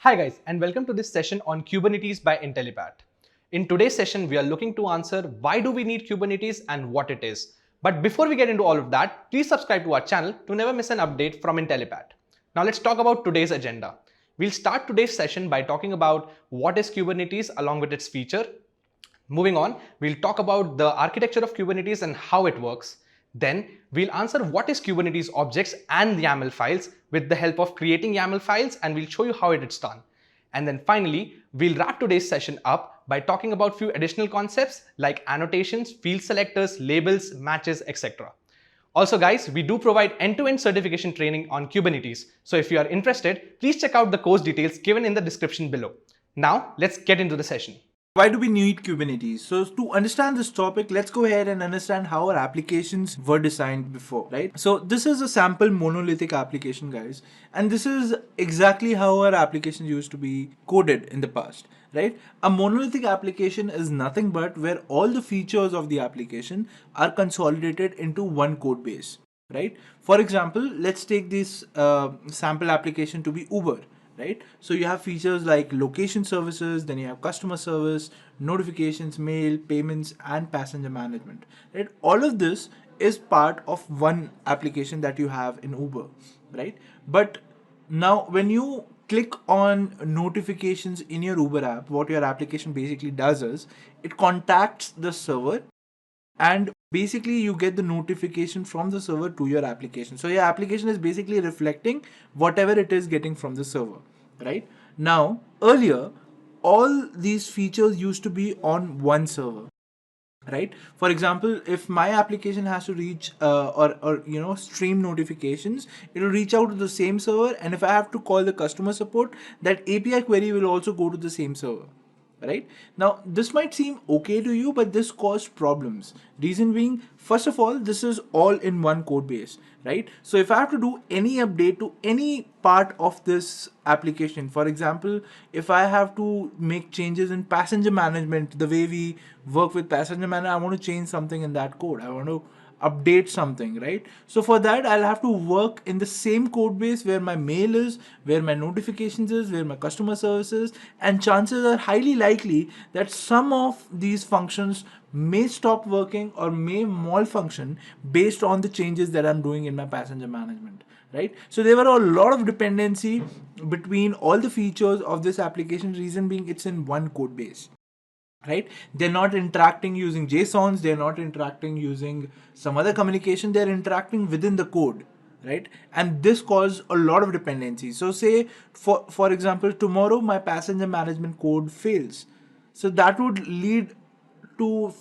Hi guys, and welcome to this session on Kubernetes by Intellipaat. In today's session, we are looking to answer why do we need Kubernetes and what it is. But before we get into all of that, please subscribe to our channel to never miss an update from Intellipaat. Now let's talk about today's agenda. We'll start today's session by talking about what is Kubernetes along with its feature. Moving on, we'll talk about the architecture of Kubernetes and how it works. Then we'll answer what is Kubernetes Objects and YAML files with the help of creating YAML files, and we'll show you how it's done. And then finally, we'll wrap today's session up by talking about few additional concepts like annotations, field selectors, labels, matches, etc. Also guys, we do provide end-to-end certification training on Kubernetes. So if you are interested, please check out the course details given in the description below. Now let's get into the session. Why do we need Kubernetes? So to understand this topic, let's go ahead and understand how our applications were designed before, right? So this is a sample monolithic application, guys. And this is exactly how our application used to be coded in the past, right? A monolithic application is nothing but where all the features of the application are consolidated into one code base, right? For example, let's take this sample application to be Uber. Right? So you have features like location services, then you have customer service, notifications, mail, payments, and passenger management. Right? All of this is part of one application that you have in Uber, right? But now when you click on notifications in your Uber app, what your application basically does is it contacts the server, and basically you get the notification from the server to your application. So your application is basically reflecting whatever it is getting from the server, right? Now, earlier, all these features used to be on one server, right? For example, if my application has to reach or stream notifications, it will reach out to the same server, and if I have to call the customer support, that API query will also go to the same server. Right now, this might seem okay to you, but this caused problems. Reason being, first of all, this is all in one code base, right? So if I have to do any update to any part of this application, for example, if I have to make changes in passenger management, the way we work with passenger management, I want to change something in that code, I want to update something, right? So for that, I'll have to work in the same code base where my mail is, where my notifications is, where my customer service is, and chances are highly likely that some of these functions may stop working or may malfunction based on the changes that I'm doing in my passenger management, right? So there were a lot of dependency between all the features of this application, reason being it's in one code base, right? They're not interacting using JSONs, they're not interacting using some other communication, they're interacting within the code, right? And this caused a lot of dependencies. So say for example, tomorrow my passenger management code fails, so that would lead to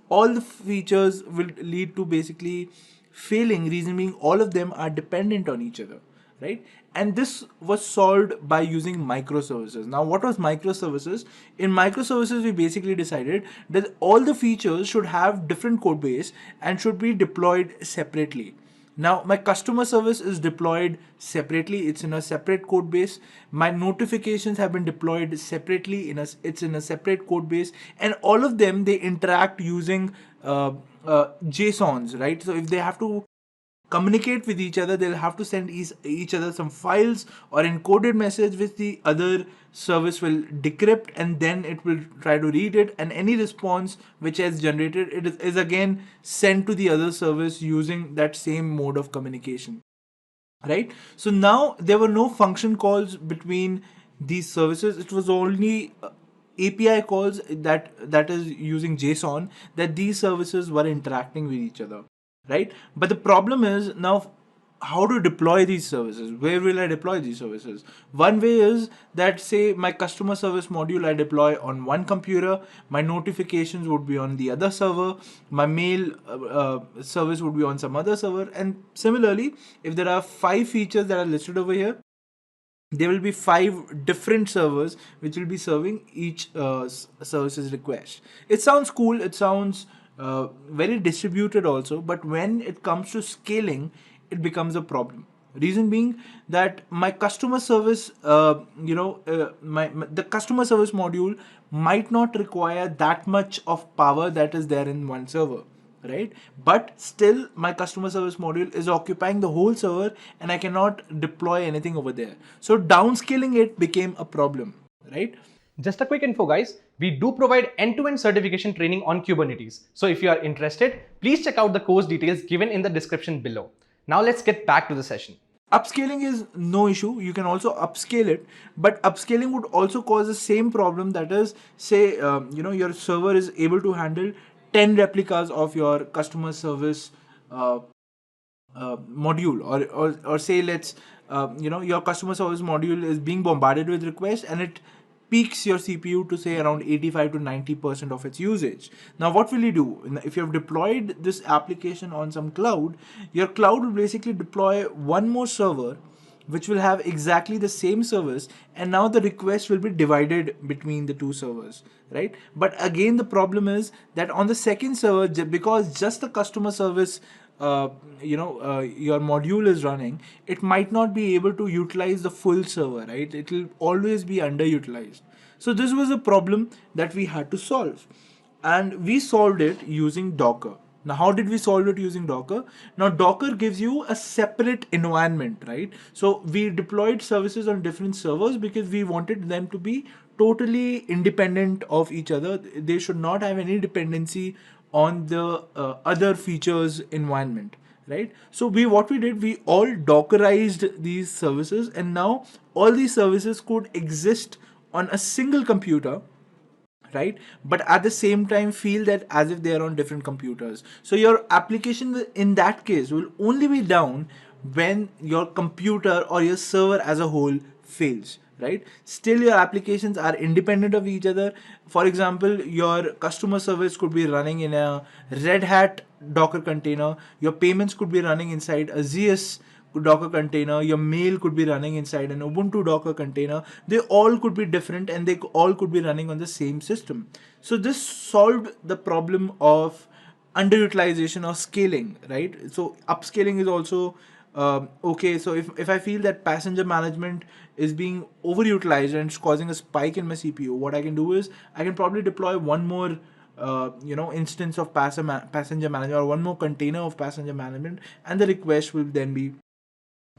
all the features will lead to basically failing, reason being all of them are dependent on each other, right? And this was solved by using microservices. Now, what was microservices? In microservices, we basically decided that all the features should have different code base and should be deployed separately. Now my customer service is deployed separately, it's in a separate code base. My notifications have been deployed separately, it's in a separate code base, and all of them, they interact using JSONs, right? So if they have to communicate with each other, they'll have to send each other some files or encoded message which the other service will decrypt, and then it will try to read it, and any response which has generated it is again sent to the other service using that same mode of communication, right? So now there were no function calls between these services, it was only API calls that is using JSON that these services were interacting with each other, right? But the problem is now how to deploy these services. Where will I deploy these services? One way is that, say, my customer service module I deploy on one computer, my notifications would be on the other server, my mail service would be on some other server, and similarly, if there are 5 features that are listed over here, there will be 5 different servers which will be serving each services request. It sounds cool, it sounds very distributed also, but when it comes to scaling, it becomes a problem. Reason being that my customer service, the customer service module might not require that much of power that is there in one server, right? But still my customer service module is occupying the whole server and I cannot deploy anything over there. So downscaling it became a problem, right? Just a quick info guys, we do provide end-to-end certification training on Kubernetes. So if you are interested, please check out the course details given in the description below. Now let's get back to the session. Upscaling is no issue. You can also upscale it, but upscaling would also cause the same problem. That is, say, your server is able to handle 10 replicas of your customer service uh, module, or say, let's your customer service module is being bombarded with requests and it peaks your CPU to say around 85 to 90% of its usage. Now what will you do? If you have deployed this application on some cloud, your cloud will basically deploy one more server which will have exactly the same service, and now the request will be divided between the two servers, right? But again, the problem is that on the second server, because just the customer service your module is running, it might not be able to utilize the full server, right? It will always be underutilized. So this was a problem that we had to solve, and we solved it using Docker. Now, how did we solve it using Docker? Now, Docker gives you a separate environment, right? So we deployed services on different servers because we wanted them to be totally independent of each other. They should not have any dependency on the other features environment, right? So what we did, we all Dockerized these services, and now all these services could exist on a single computer, right? But at the same time feel that as if they are on different computers. So your application in that case will only be down when your computer or your server as a whole fails, right? Still your applications are independent of each other. For example, your customer service could be running in a Red Hat Docker container, your payments could be running inside a ZS Docker container, your mail could be running inside an Ubuntu Docker container. They all could be different and they all could be running on the same system. So this solved the problem of underutilization or scaling, right? So upscaling is also okay. So if I feel that passenger management is being overutilized and it's causing a spike in my CPU, what I can do is I can probably deploy one more instance of passenger management, or one more container of passenger management, and the request will then be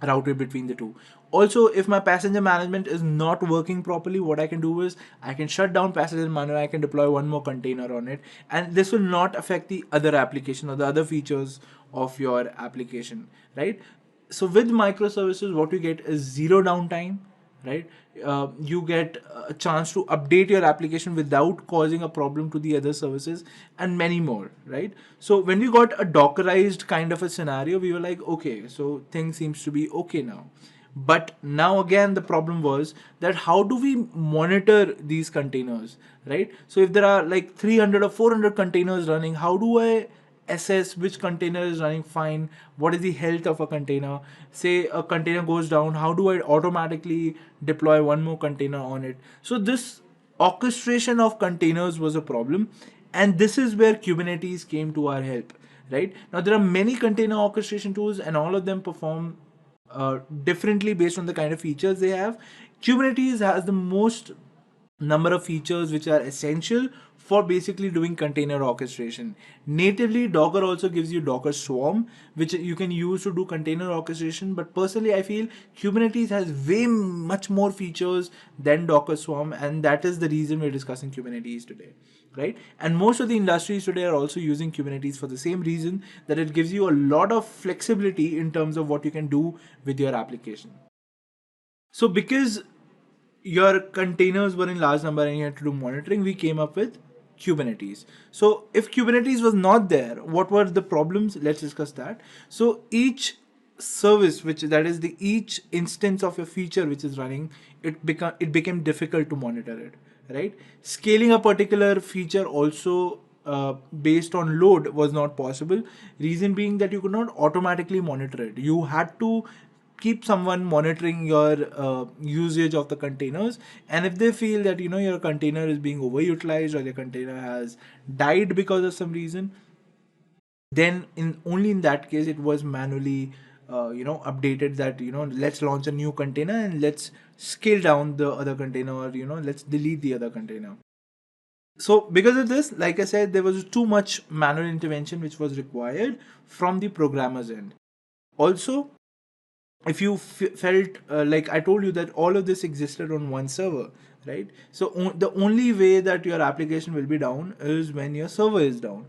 routed between the two. Also, if my passenger management is not working properly, what I can do is I can shut down passenger management, I can deploy one more container on it, and this will not affect the other application or the other features of your application, right? So with microservices, what you get is zero downtime, right? You get a chance to update your application without causing a problem to the other services, and many more, right? So when we got a Dockerized kind of a scenario, we were like, okay, so things seems to be okay now. But now again, the problem was that how do we monitor these containers, right? So if there are like 300 or 400 containers running, how do I assess which container is running fine? What is the health of a container? Say a container goes down, how do I automatically deploy one more container on it? So this orchestration of containers was a problem, and this is where Kubernetes came to our help, right? Now there are many container orchestration tools and all of them perform differently based on the kind of features they have. Kubernetes has the most number of features which are essential for basically doing container orchestration. Natively, Docker also gives you Docker Swarm, which you can use to do container orchestration. But personally, I feel Kubernetes has way much more features than Docker Swarm, and that is the reason we're discussing Kubernetes today, right? And most of the industries today are also using Kubernetes for the same reason, that it gives you a lot of flexibility in terms of what you can do with your application. So because your containers were in large number and you had to do monitoring, we came up with Kubernetes. So if Kubernetes was not there, what were the problems? Let's discuss that. So each service, which that is the each instance of a feature which is running, it became difficult to monitor it, right? Scaling a particular feature also based on load was not possible. Reason being that you could not automatically monitor it. You had to keep someone monitoring your usage of the containers, and if they feel that your container is being overutilized or your container has died because of some reason, then in only in that case it was manually updated, that let's launch a new container and let's scale down the other container, or let's delete the other container. So because of this, like I said, there was too much manual intervention which was required from the programmer's end. Also, if you felt like I told you that all of this existed on one server, right? So the only way that your application will be down is when your server is down.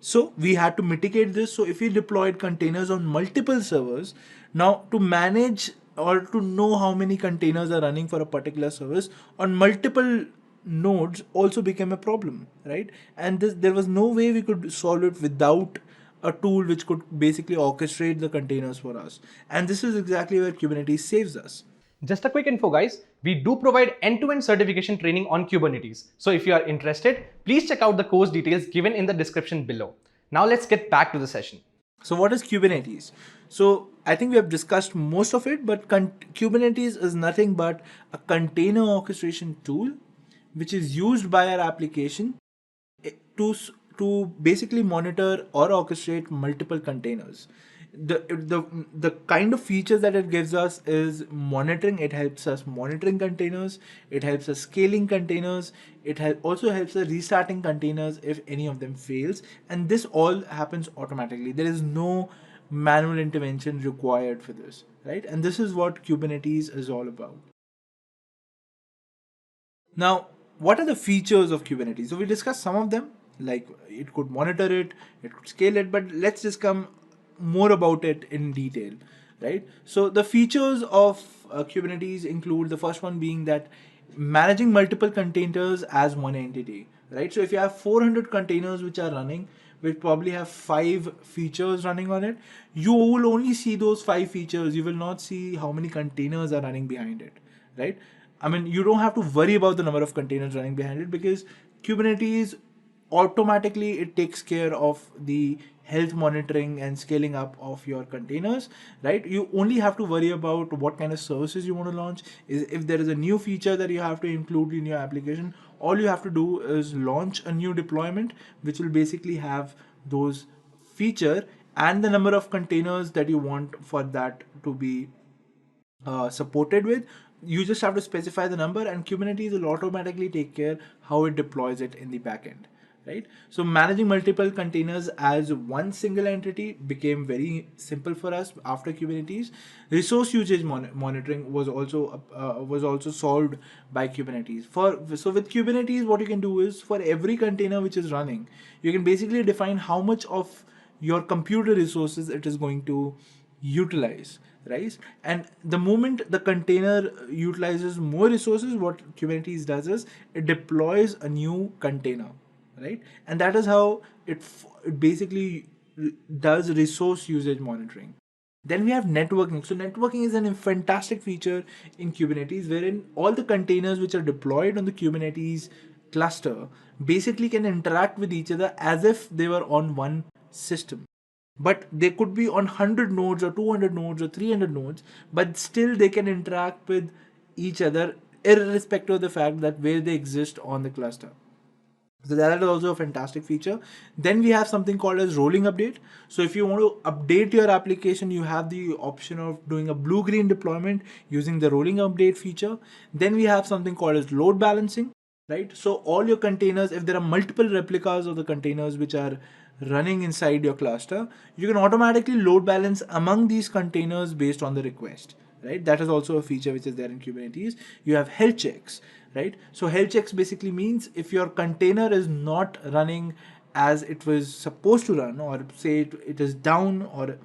So we had to mitigate this. So if we deployed containers on multiple servers, now to manage or to know how many containers are running for a particular service on multiple nodes also became a problem, right? And there was no way we could solve it without a tool which could basically orchestrate the containers for us. And this is exactly where Kubernetes saves us. Just a quick info guys, we do provide end-to-end certification training on Kubernetes. So if you are interested, please check out the course details given in the description below. Now let's get back to the session. So what is Kubernetes? So I think we have discussed most of it, but Kubernetes is nothing but a container orchestration tool which is used by our application to basically monitor or orchestrate multiple containers. The kind of features that it gives us is monitoring. It helps us monitoring containers, it helps us scaling containers, it also helps us restarting containers if any of them fails, and this all happens automatically. There is no manual intervention required for this, right? And this is what Kubernetes is all about. Now, what are the features of Kubernetes? So we discussed some of them, like it could monitor it, it could scale it, but let's just come more about it in detail, right? So the features of Kubernetes include the first one being that managing multiple containers as one entity, right? So if you have 400 containers which are running, we probably have 5 features running on it. You will only see those 5 features. You will not see how many containers are running behind it, right? I mean, you don't have to worry about the number of containers running behind it because Kubernetes automatically it takes care of the health monitoring and scaling up of your containers, right? You only have to worry about what kind of services you want to launch. Is if there is a new feature that you have to include in your application, all you have to do is launch a new deployment which will basically have those feature and the number of containers that you want for that to be supported with. You just have to specify the number and Kubernetes will automatically take care how it deploys it in the backend, right? So managing multiple containers as one single entity became very simple for us after Kubernetes. Resource usage monitoring was also solved by Kubernetes. So with Kubernetes, what you can do is for every container which is running, you can basically define how much of your computer resources it is going to utilize, right? And the moment the container utilizes more resources, what Kubernetes does is it deploys a new container, right? And that is how it basically does resource usage monitoring. Then we have networking. So networking is a fantastic feature in Kubernetes wherein all the containers which are deployed on the Kubernetes cluster basically can interact with each other as if they were on one system. But they could be on 100 nodes or 200 nodes or 300 nodes, but still they can interact with each other irrespective of the fact that where they exist on the cluster. So that is also a fantastic feature. Then we have something called as rolling update. So if you want to update your application, you have the option of doing a blue-green deployment using the rolling update feature. Then we have something called as load balancing, right? So all your containers, if there are multiple replicas of the containers which are running inside your cluster, you can automatically load balance among these containers based on the request, right? That is also a feature which is there in Kubernetes. You have health checks, right? So health checks basically means if your container is not running as it was supposed to run, or say it is down, or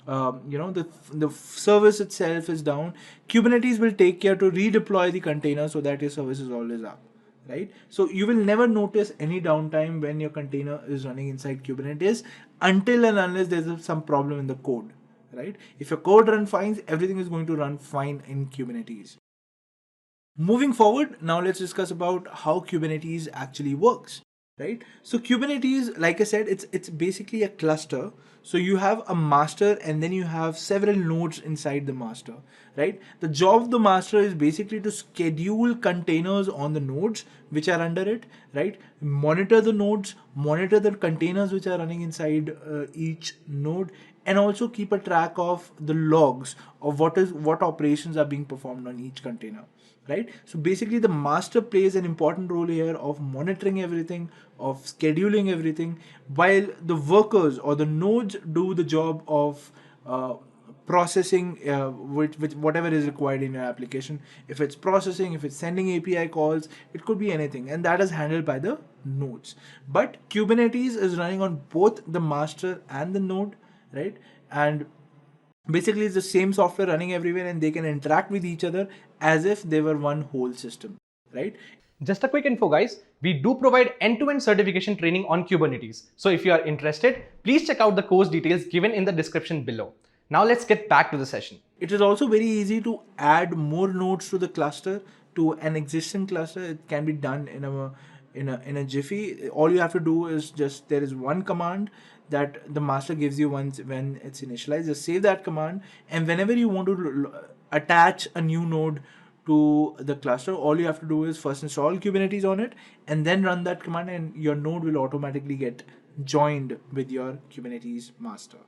the service itself is down, Kubernetes will take care to redeploy the container so that your service is always up, right? So you will never notice any downtime when your container is running inside Kubernetes until and unless there's some problem in the code, right? If your code runs fine, everything is going to run fine in Kubernetes. Moving forward, now let's discuss about how Kubernetes actually works, right? So Kubernetes, like I said, it's basically a cluster. So you have a master and then you have several nodes inside the master, right? The job of the master is basically to schedule containers on the nodes which are under it, right? Monitor the nodes, monitor the containers which are running inside each node, and also keep a track of the logs of what operations are being performed on each container, right? So basically the master plays an important role here of monitoring everything, of scheduling everything, while the workers or the nodes do the job of processing with whatever is required in your application. If it's processing, if it's sending API calls, it could be anything, and that is handled by the nodes. But Kubernetes is running on both the master and the node, right? And basically it's the same software running everywhere, and they can interact with each other as if they were one whole system, right? Just a quick info, guys. We do provide end-to-end certification training on Kubernetes. So if you are interested, please check out the course details given in the description below. Now let's get back to the session. It is also very easy to add more nodes to the cluster, to an existing cluster. It can be done in a jiffy. All you have to do is just, there is one command that the master gives you once when it's initialized. Just save that command, and whenever you want to attach a new node to the cluster, all you have to do is first install Kubernetes on it and then run that command, and your node will automatically get joined with your Kubernetes master.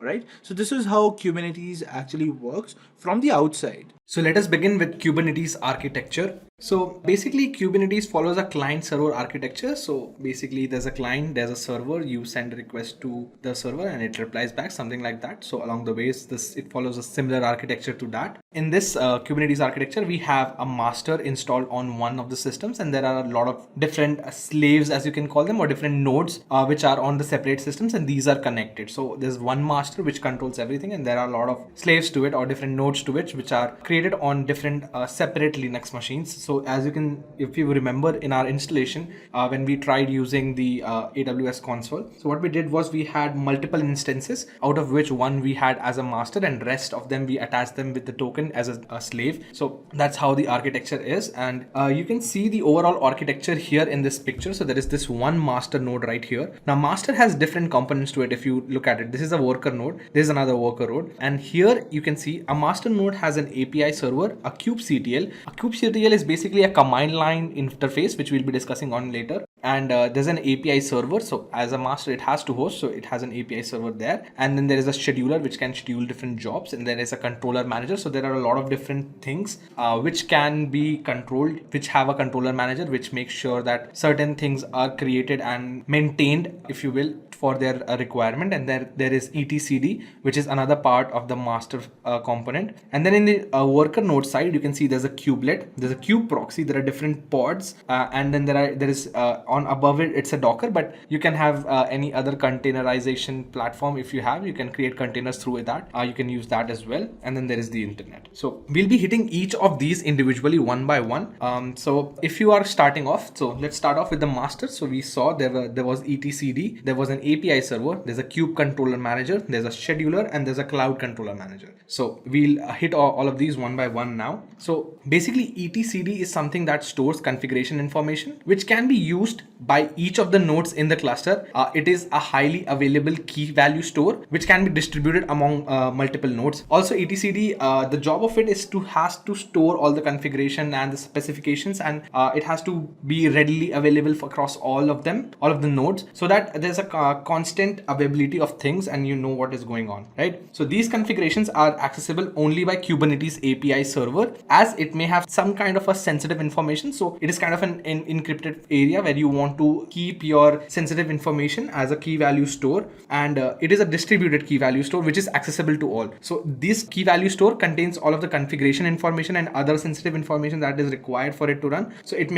Right? So this is how Kubernetes actually works from the outside. So let us begin with Kubernetes architecture. So basically Kubernetes follows a client server architecture. So basically there's a client, there's a server, you send a request to the server and it replies back, something like that. So along the ways, it follows a similar architecture to that. In this Kubernetes architecture, we have a master installed on one of the systems, and there are a lot of different slaves, as you can call them, or different nodes which are on the separate systems, and these are connected. So there's one master which controls everything, and there are a lot of slaves to it or different nodes to it which are created on different separate Linux machines. So as you can, if you remember in our installation, when we tried using the AWS console, so what we did was we had multiple instances, out of which one we had as a master and rest of them we attached them with the token as a slave. So that's how the architecture is, and you can see the overall architecture here in this picture. So there is this one master node right here. Now master has different components to it. If you look at it, this is a worker node, this is another worker node, and here you can see a master node has an API server, a kubectl. A kubectl is basically a command line interface, which we'll be discussing on later. And there's an API server. So as a master, it has to host, so it has an API server there. And then there is a scheduler which can schedule different jobs, and there is a controller manager. So there are a lot of different things which can be controlled, which have a controller manager, which makes sure that certain things are created and maintained, if you will, for their requirement. And there is etcd, which is another part of the master component. And then in the worker node side, you can see there's a kubelet, there's a kube proxy, there are different pods, and then there is on above it, it's a Docker, but you can have any other containerization platform. If you have, you can create containers through that. You can use that as well. And then there is the internet. So we'll be hitting each of these individually one by one. So if you are starting off, so let's start off with the master. So we saw there was etcd, there was an API server, there's a kube controller manager, there's a scheduler, and there's a cloud controller manager. So we'll hit all of these one by one now. So basically etcd is something that stores configuration information, which can be used by each of the nodes in the cluster. It is a highly available key value store which can be distributed among multiple nodes. Also etcd, the job of it is has to store all the configuration and the specifications, and it has to be readily available across all of the nodes, so that there's a constant availability of things and you know what is going on, right? So these configurations are accessible only by Kubernetes API server, as it may have some kind of a sensitive information. So it is kind of an encrypted area where you want to keep your sensitive information as a key value store, and it is a distributed key value store which is accessible to all. So this key value store contains all of the configuration information and other sensitive information that is required for it to run. So it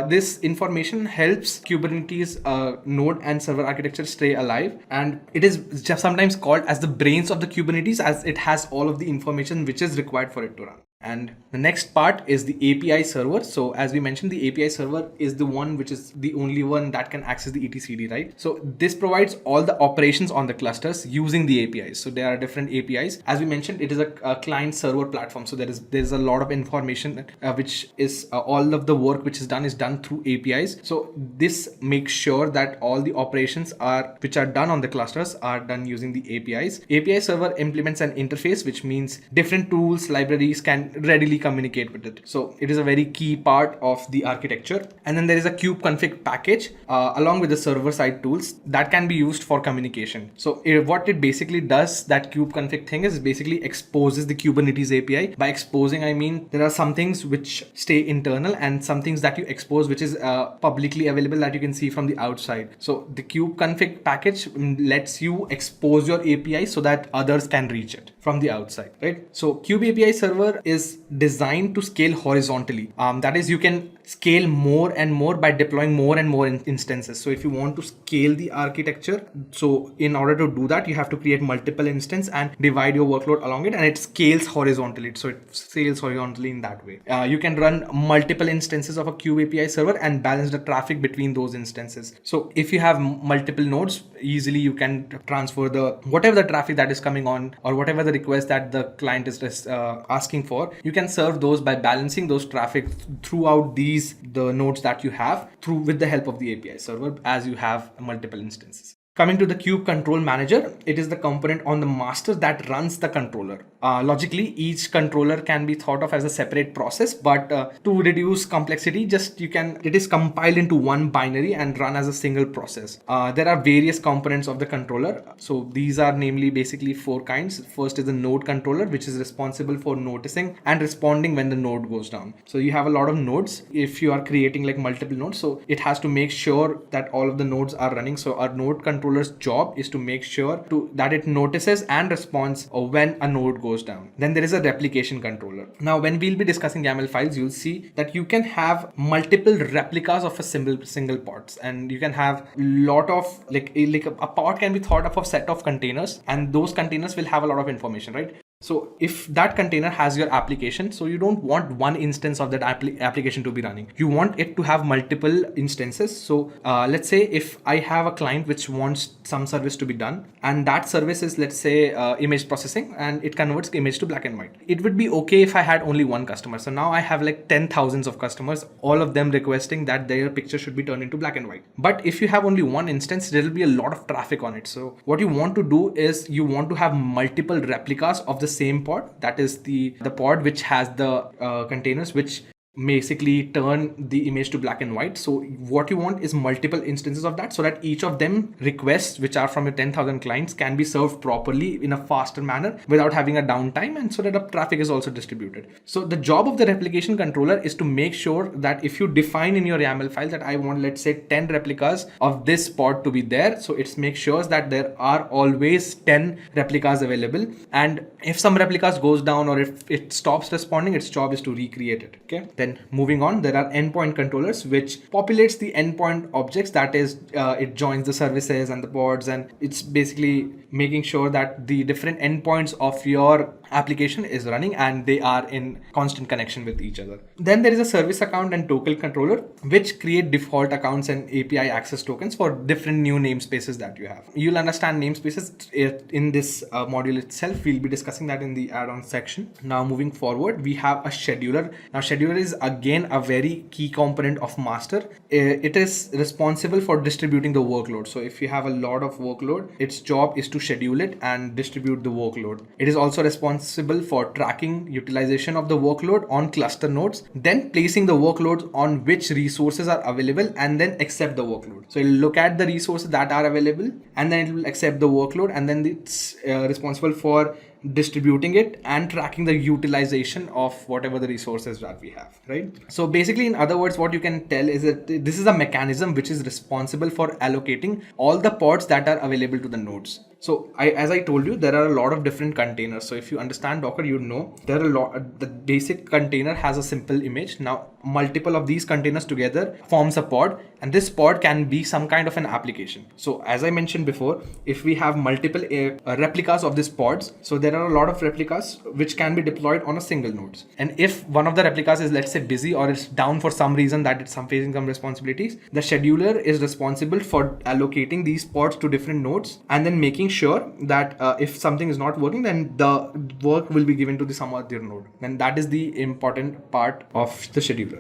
this information helps Kubernetes node and server architecture stay alive, and it is just sometimes called as the brains of the Kubernetes, as it has all of the information which is required for it to run. And the next part is the API server. So as we mentioned, the API server is the one which is the only one that can access the etcd, right? So this provides all the operations on the clusters using the APIs. So there are different APIs. As we mentioned, it is a client server platform. So there's a lot of information which is all of the work which is done through APIs. So this makes sure that all the operations which are done on the clusters are done using the APIs. API server implements an interface, which means different tools, libraries can can readily communicate with it. So it is a very key part of the architecture. And then there is a kubeconfig package along with the server side tools that can be used for communication. So what it basically does, that kubeconfig thing, is basically exposes the Kubernetes API. By exposing, I mean there are some things which stay internal and some things that you expose which is publicly available that you can see from the outside. So the kubeconfig package lets you expose your API so that others can reach it from the outside, right? So Kube API server is designed to scale horizontally. That is, you can scale more and more by deploying more and more instances. So if you want to scale the architecture, so in order to do that, you have to create multiple instances and divide your workload along it, and it scales horizontally. So it scales horizontally in that way. You can run multiple instances of a Kube API server and balance the traffic between those instances. So if you have multiple nodes, easily you can transfer the whatever the traffic that is coming on or whatever the request that the client is asking for, you can serve those by balancing those traffic throughout the nodes that you have with the help of the API server as you have multiple instances. Coming to the Kube Control Manager, it is the component on the master that runs the controller. Logically, each controller can be thought of as a separate process, but to reduce complexity, it is compiled into one binary and run as a single process. There are various components of the controller. So these are namely basically four kinds. First is the node controller, which is responsible for noticing and responding when the node goes down. So you have a lot of nodes. If you are creating like multiple nodes, so it has to make sure that all of the nodes are running. So our node controller's job is to make sure that it notices and responds when a node goes down. Then there is a replication controller. Now, when we'll be discussing YAML files, you'll see that you can have multiple replicas of a single pods, and you can have lot of like a pod can be thought of a set of containers, and those containers will have a lot of information, right? So if that container has your application, so you don't want one instance of that application to be running. You want it to have multiple instances. So let's say if I have a client which wants some service to be done, and that service is, let's say, image processing, and it converts image to black and white. It would be okay if I had only one customer. So now I have like 10,000s of customers, all of them requesting that their picture should be turned into black and white. But if you have only one instance, there will be a lot of traffic on it. So what you want to do is you want to have multiple replicas of the same pod. That is the pod which has the containers which basically turn the image to black and white. So what you want is multiple instances of that, so that each of them requests which are from your 10,000 clients can be served properly in a faster manner without having a downtime, and so that the traffic is also distributed. So the job of the replication controller is to make sure that if you define in your YAML file that I want, let's say, 10 replicas of this pod to be there, so it makes sure that there are always 10 replicas available, and if some replicas goes down or if it stops responding, its job is to recreate it. Okay. Then moving on, there are endpoint controllers which populates the endpoint objects. That is, it joins the services and the pods, and it's basically making sure that the different endpoints of your application is running and they are in constant connection with each other. Then there is a service account and token controller which create default accounts and API access tokens for different new namespaces that you have. You'll understand namespaces in this module itself. We'll be discussing that in the add-on section. Now moving forward, we have a scheduler. Now scheduler is again a very key component of master. It is responsible for distributing the workload. So if you have a lot of workload, its job is to schedule it and distribute the workload. It is also responsible for tracking utilization of the workload on cluster nodes, then placing the workloads on which resources are available, and then accept the workload. So it'll look at the resources that are available and then it will accept the workload, and then it's responsible for distributing it and tracking the utilization of whatever the resources that we have, right? So basically, in other words, what you can tell is that this is a mechanism which is responsible for allocating all the pods that are available to the nodes. So as I told you, there are a lot of different containers. So if you understand Docker, you know there are a lot. The basic container has a simple image. Now multiple of these containers together forms a pod, and this pod can be some kind of an application. So as I mentioned before, if we have multiple replicas of these pods, so there are a lot of replicas which can be deployed on a single node. And if one of the replicas is, let's say, busy or is down for some reason that it's facing some responsibilities, the scheduler is responsible for allocating these pods to different nodes and then making sure that if something is not working, then the work will be given to some other node. And that is the important part of the scheduler.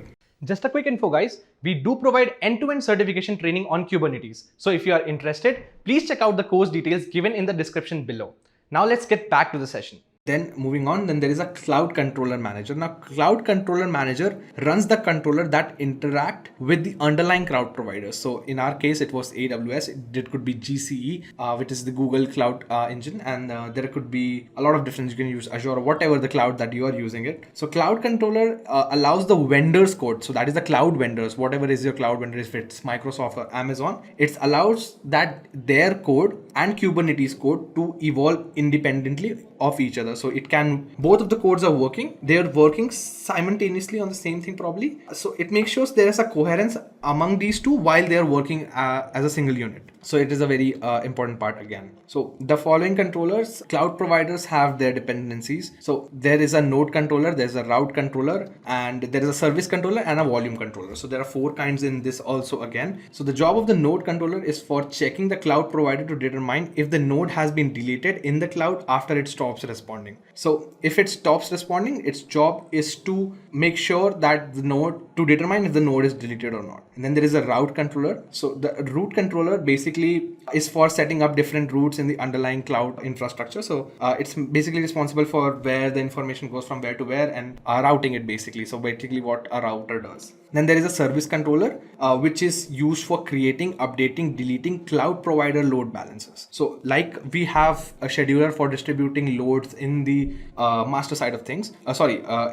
Just a quick info, guys. We do provide end-to-end certification training on Kubernetes. So if you are interested, please check out the course details given in the description below. Now let's get back to the session. Then moving on, then there is a cloud controller manager. Now cloud controller manager runs the controller that interact with the underlying cloud providers. So in our case, it was AWS. It could be GCE, which is the Google Cloud Engine, and there could be a lot of different. You can use Azure or whatever the cloud that you are using it. So cloud controller allows the vendors code. So that is the cloud vendors, whatever is your cloud vendor, if it's Microsoft or Amazon, it allows that their code and Kubernetes code to evolve independently of each other. So it can, both of the codes are working, they're working simultaneously on the same thing probably. So it makes sure there is a coherence among these two while they're working as a single unit. So it is a very important part again. So the following controllers, cloud providers have their dependencies. So there is a node controller, there's a route controller, and there is a service controller and a volume controller. So there are 4 kinds in this also again. So the job of the node controller is for checking the cloud provider to determine if the node has been deleted in the cloud after it stops responding. So if it stops responding, its job is to make sure that the node, to determine if the node is deleted or not. And then there is a route controller. So the route controller basically is for setting up different routes in the underlying cloud infrastructure. So it's basically responsible for where the information goes from where to where and routing it basically. So basically what a router does. Then there is a service controller, which is used for creating, updating, deleting cloud provider load balances. So like we have a scheduler for distributing loads in the master side of things,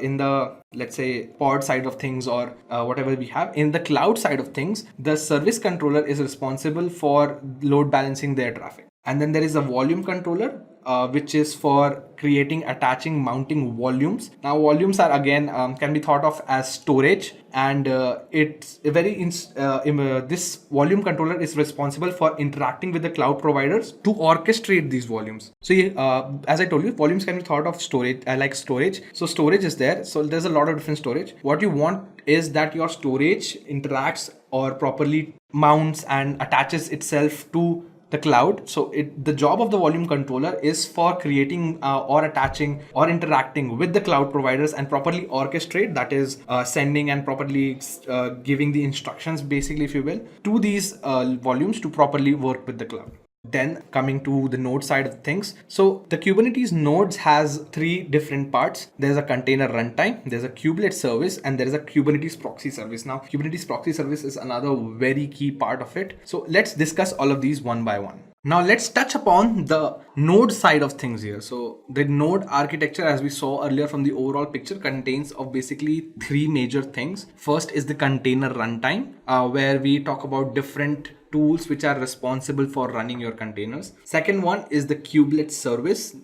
in the, let's say, pod side of things or whatever we have. In the cloud side of things, the service controller is responsible for load balancing their traffic. And then there is a volume controller, which is for creating, attaching, mounting volumes. Now volumes are again can be thought of as storage, and it's a very this volume controller is responsible for interacting with the cloud providers to orchestrate these volumes. So as I told you, volumes can be thought of storage, like storage. So storage is there. So there's a lot of different storage. What you want is that your storage interacts or properly mounts and attaches itself to the cloud. So the job of the volume controller is for creating or attaching or interacting with the cloud providers and properly orchestrate, that is sending and properly giving the instructions basically, if you will, to these volumes to properly work with the cloud. Then coming to the node side of things. So the Kubernetes nodes has 3 different parts. There's a container runtime, there's a kubelet service, and there is a Kubernetes proxy service. Now Kubernetes proxy service is another very key part of it. So let's discuss all of these one by one. Now let's touch upon the node side of things here. So the node architecture, as we saw earlier from the overall picture, contains of basically 3 major things. First is the container runtime, where we talk about different tools which are responsible for running your containers. Second one is the kubelet service,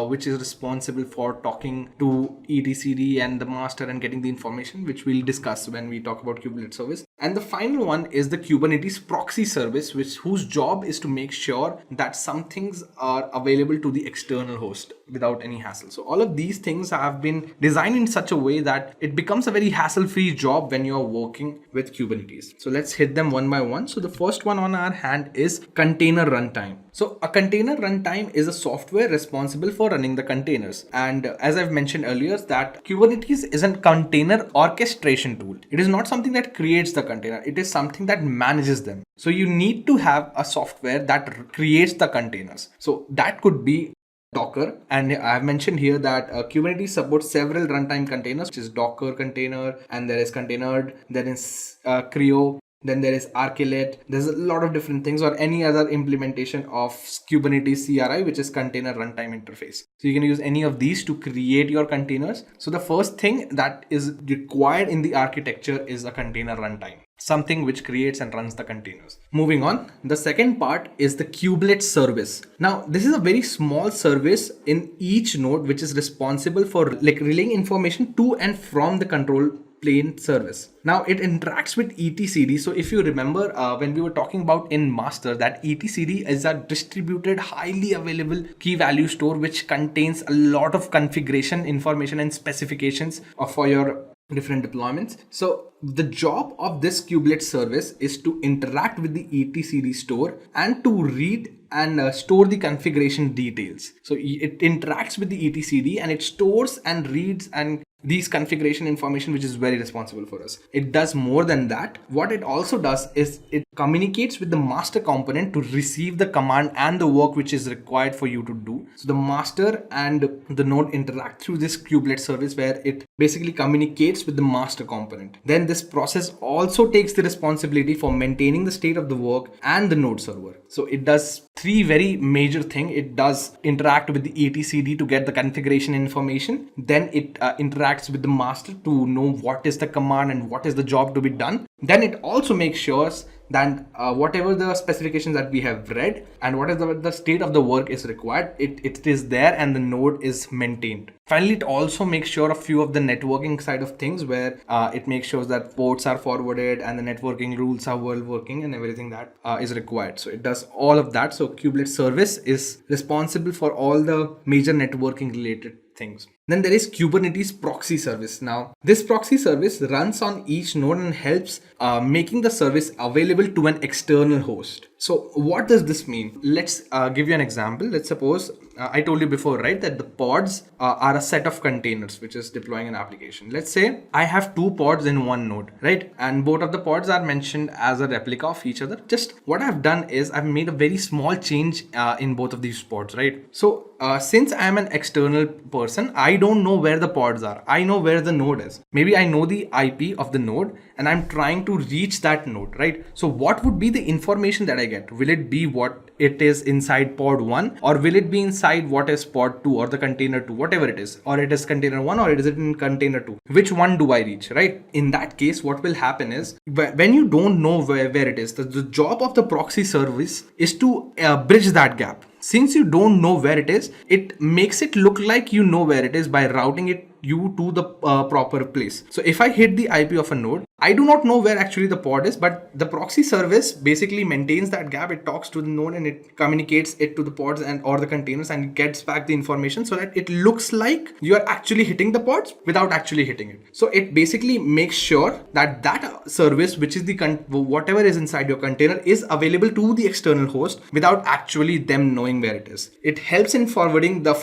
which is responsible for talking to etcd and the master and getting the information, which we'll discuss when we talk about kubelet service. And the final one is the Kubernetes proxy service, whose job is to make sure that some things are available to the external host without any hassle. So all of these things have been designed in such a way that it becomes a very hassle-free job when you're working with Kubernetes. So let's hit them one by one. So the first one on our hand is container runtime. So a container runtime is a software responsible for running the containers. And as I've mentioned earlier, that Kubernetes is a container orchestration tool. It is not something that creates the container. It is something that manages them. So you need to have a software that creates the containers. So that could be Docker, and I've mentioned here that Kubernetes supports several runtime containers, which is Docker container, and there is Containerd, there is Creo, then there is Archlet. There's a lot of different things, or any other implementation of Kubernetes CRI, which is Container Runtime Interface. So you can use any of these to create your containers. So the first thing that is required in the architecture is a container runtime, something which creates and runs the containers. Moving on, the second part is the kubelet service. Now, this is a very small service in each node, which is responsible for relaying information to and from the control plane service. Now it interacts with etcd. So if you remember when we were talking about in master, that etcd is a distributed, highly available key value store which contains a lot of configuration information and specifications for your different deployments. So the job of this kubelet service is to interact with the etcd store and to read and store the configuration details. So it interacts with the etcd and it stores and reads and these configuration information, which is very responsible for us. It does more than that. What it also does is it communicates with the master component to receive the command and the work which is required for you to do. So the master and the node interact through this kubelet service where it basically communicates with the master component. Then this process also takes the responsibility for maintaining the state of the work and the node server. So it does three very major things. It does interact with the etcd to get the configuration information. Then it interacts with the master to know what is the command and what is the job to be done. Then it also makes sure that whatever the specifications that we have read and what is the state of the work is required, it is there and the node is maintained. Finally, it also makes sure a few of the networking side of things where it makes sure that ports are forwarded and the networking rules are well working and everything that is required. So it does all of that. So kubelet service is responsible for all the major networking related things. Then there is Kubernetes proxy service. Now, this proxy service runs on each node and helps making the service available to an external host. So what does this mean? Let's give you an example. Let's suppose I told you before, right, that the pods are a set of containers which is deploying an application. Let's say I have two pods in one node, right? And both of the pods are mentioned as a replica of each other. Just what I've done is I've made a very small change in both of these pods, right? So since I'm an external person, I don't know where the pods are. I know where the node is. Maybe I know the IP of the node and I'm trying to reach that node, right? So what would be the information that I get? Will it be what it is inside pod 1, or will it be inside what is pod 2 or the container 2, whatever it is, or it is container 1 or it is in container 2? Which one do I reach, right? In that case, what will happen is when you don't know where it is, the job of the proxy service is to bridge that gap. Since you don't know where it is, it makes it look like you know where it is by routing it you to the proper place. So if I hit the IP of a node, I do not know where actually the pod is, but the proxy service basically maintains that gap. It talks to the node and it communicates it to the pods and or the containers and it gets back the information so that it looks like you are actually hitting the pods without actually hitting it. So it basically makes sure that that service, which is the whatever is inside your container, is available to the external host without actually them knowing where it is. It helps in forwarding the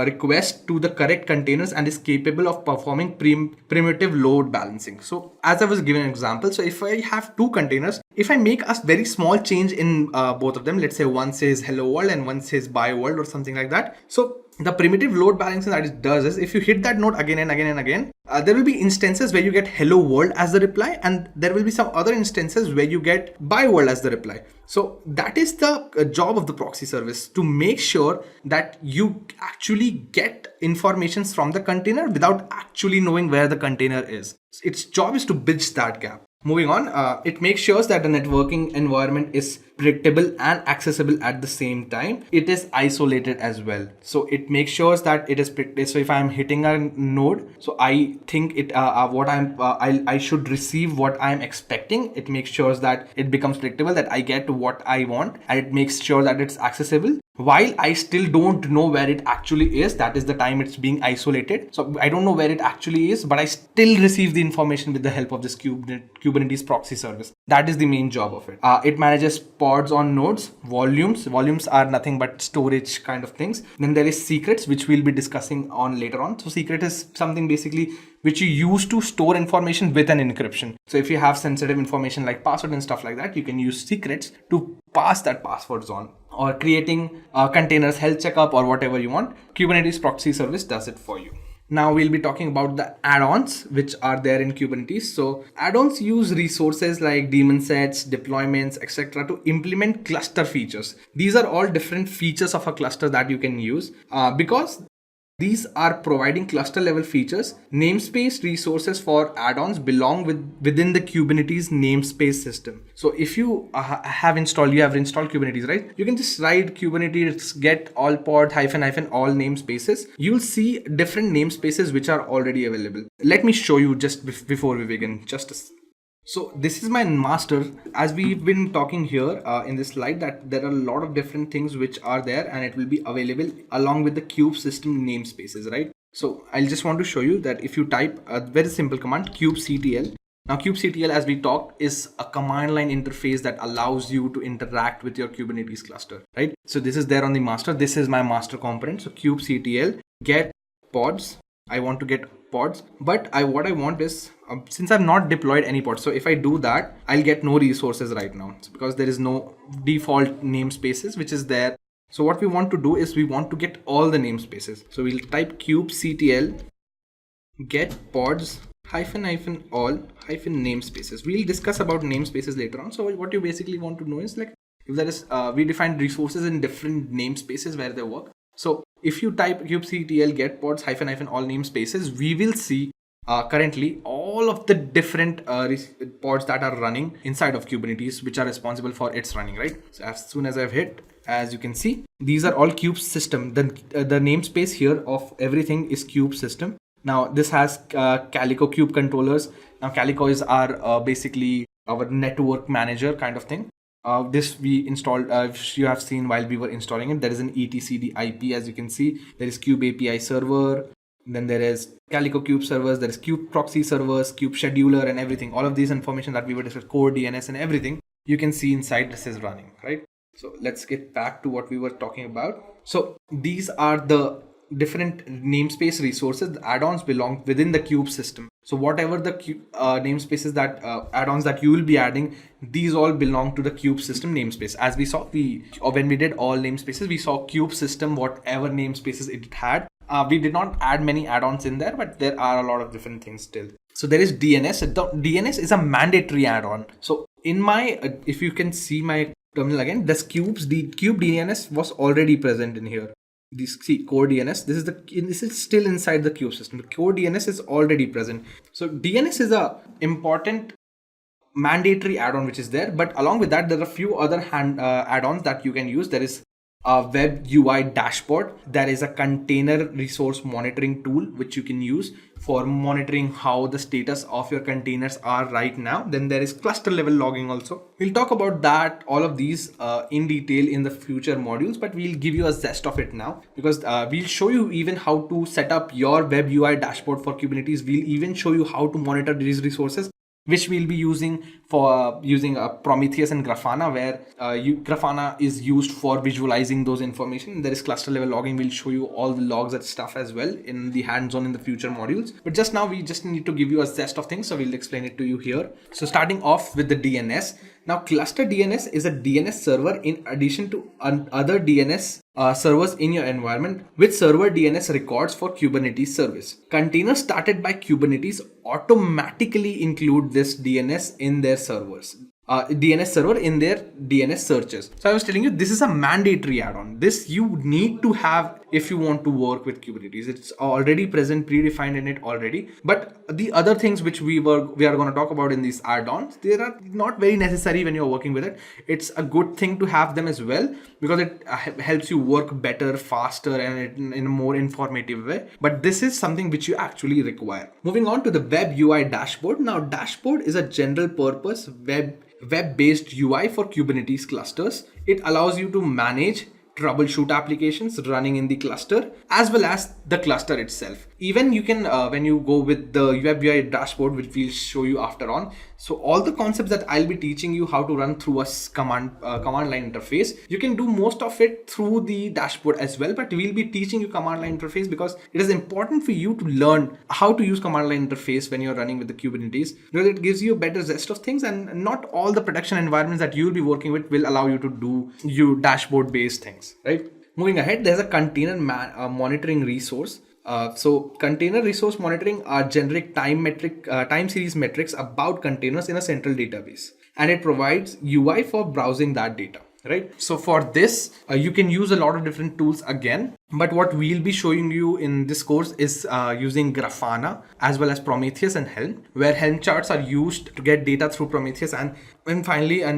request to the correct containers and is capable of performing primitive load balancing. So as I was giving an example, so if I have two containers, if I make a very small change in both of them, let's say one says hello world and one says bye world or something like that. So the primitive load balancing that it does is if you hit that node again and again and again, there will be instances where you get hello world as the reply, and there will be some other instances where you get bye world as the reply. So that is the job of the proxy service, to make sure that you actually get informations from the container without actually knowing where the container is. Its job is to bridge that gap. Moving on, it makes sure that the networking environment is predictable and accessible at the same time. It is isolated as well. So it makes sure that it is predictable. So if I'm hitting a node, so I think it I should receive what I'm expecting. It makes sure that it becomes predictable, that I get what I want, and it makes sure that it's accessible. While I still don't know where it actually is, that is the time it's being isolated. So I don't know where it actually is, but I still receive the information with the help of this Kubernetes proxy service. That is the main job of it. It manages pods on nodes, volumes. Volumes are nothing but storage kind of things. Then there is secrets, which we'll be discussing on later on. So secret is something basically which you use to store information with an encryption. So if you have sensitive information like password and stuff like that, you can use secrets to pass that passwords on, or creating containers, health checkup, or whatever you want. Kubernetes proxy service does it for you. Now we'll be talking about the add-ons which are there in Kubernetes. So add-ons use resources like daemon sets, deployments, etc. to implement cluster features. These are all different features of a cluster that you can use because these are providing cluster level features. Namespace resources for add-ons belong within the Kubernetes namespace system. So if you have installed Kubernetes, right? You can just write Kubernetes get all pod -- all namespaces. You'll see different namespaces which are already available. Let me show you just before we begin. So this is my master. As we've been talking here in this slide, that there are a lot of different things which are there and it will be available along with the kube system namespaces, right? So I'll just want to show you that if you type a very simple command, kubectl. Now kubectl, as we talked, is a command line interface that allows you to interact with your Kubernetes cluster, right? So this is there on the master. This is my master component. So kubectl get pods. I want to get pods. But what I want is, since I've not deployed any pods, so if I do that, I'll get no resources right now, because there is no default namespaces which is there. So what we want to do is we want to get all the namespaces. So we'll type kubectl get pods hyphen all hyphen namespaces. We'll discuss about namespaces later on. So what you basically want to know is, like, if there is we define resources in different namespaces where they work. So if you type kubectl get pods hyphen all namespaces, we will see currently all of the different pods that are running inside of Kubernetes, which are responsible for its running, right? So as soon as I've hit, as you can see, these are all kube system. The namespace here of everything is kube system. Now this has Calico kube controllers. Now Calico is our basically our network manager kind of thing. This we installed, if you have seen while we were installing it, there is an etcd IP, as you can see. There is Kube API server, then there is Calico Kube servers, there is Kube proxy servers, Kube scheduler, and everything. All of these information that we were discussing, core DNS and everything, you can see inside this is running, right? So let's get back to what we were talking about. So these are the different namespace resources. The add-ons belong within the kube system. So whatever the namespaces that add-ons that you will be adding, these all belong to the kube system namespace. As we saw, when we did all namespaces, we saw kube system, whatever namespaces it had. We did not add many add-ons in there, but there are a lot of different things still. So there is DNS. The DNS is a mandatory add-on. So in my, if you can see my terminal again, this kube DNS was already present in here. This, see, core DNS, this is still inside the kube system. The core DNS is already present. So DNS is a important mandatory add-on which is there, but along with that, there are a few other add-ons that you can use. There is a web UI dashboard. There is a container resource monitoring tool which you can use for monitoring how the status of your containers are right now. Then there is cluster level logging also. We'll talk about that, all of these in detail in the future modules, but we'll give you a zest of it now, because we'll show you even how to set up your web UI dashboard for Kubernetes. We'll even show you how to monitor these resources, which we'll be using for using Prometheus and Grafana, where Grafana is used for visualizing those information. There is cluster level logging. We'll show you all the logs and stuff as well in the hands-on in the future modules. But just now, we just need to give you a zest of things, so we'll explain it to you here. So starting off with the DNS. Now, cluster DNS is a DNS server in addition to other DNS servers in your environment, with server DNS records for Kubernetes service. Containers started by Kubernetes automatically include this DNS in their servers. DNS server in their DNS searches. So I was telling you, this is a mandatory add-on. This you need to have if you want to work with Kubernetes. It's already present, predefined in it already. But the other things which we are going to talk about in these add-ons, they are not very necessary when you're working with it. It's a good thing to have them as well, because it helps you work better, faster, and in a more informative way. But this is something which you actually require. Moving on to the web UI dashboard. Now, dashboard is a general purpose web-based UI for Kubernetes clusters. It allows you to manage, troubleshoot applications running in the cluster, as well as the cluster itself. Even you can, when you go with the web UI dashboard, which we'll show you after on. So all the concepts that I'll be teaching you how to run through a command line interface, you can do most of it through the dashboard as well. But we'll be teaching you command line interface because it is important for you to learn how to use command line interface when you're running with the Kubernetes, because it gives you a better zest of things, and not all the production environments that you'll be working with will allow you to do dashboard based things, right? Moving ahead, there's a container monitoring resource. So container resource monitoring are generic time series metrics about containers in a central database, and it provides UI for browsing that data, right? So for this, you can use a lot of different tools again, but what we'll be showing you in this course is using Grafana as well as Prometheus and Helm, where Helm charts are used to get data through Prometheus, and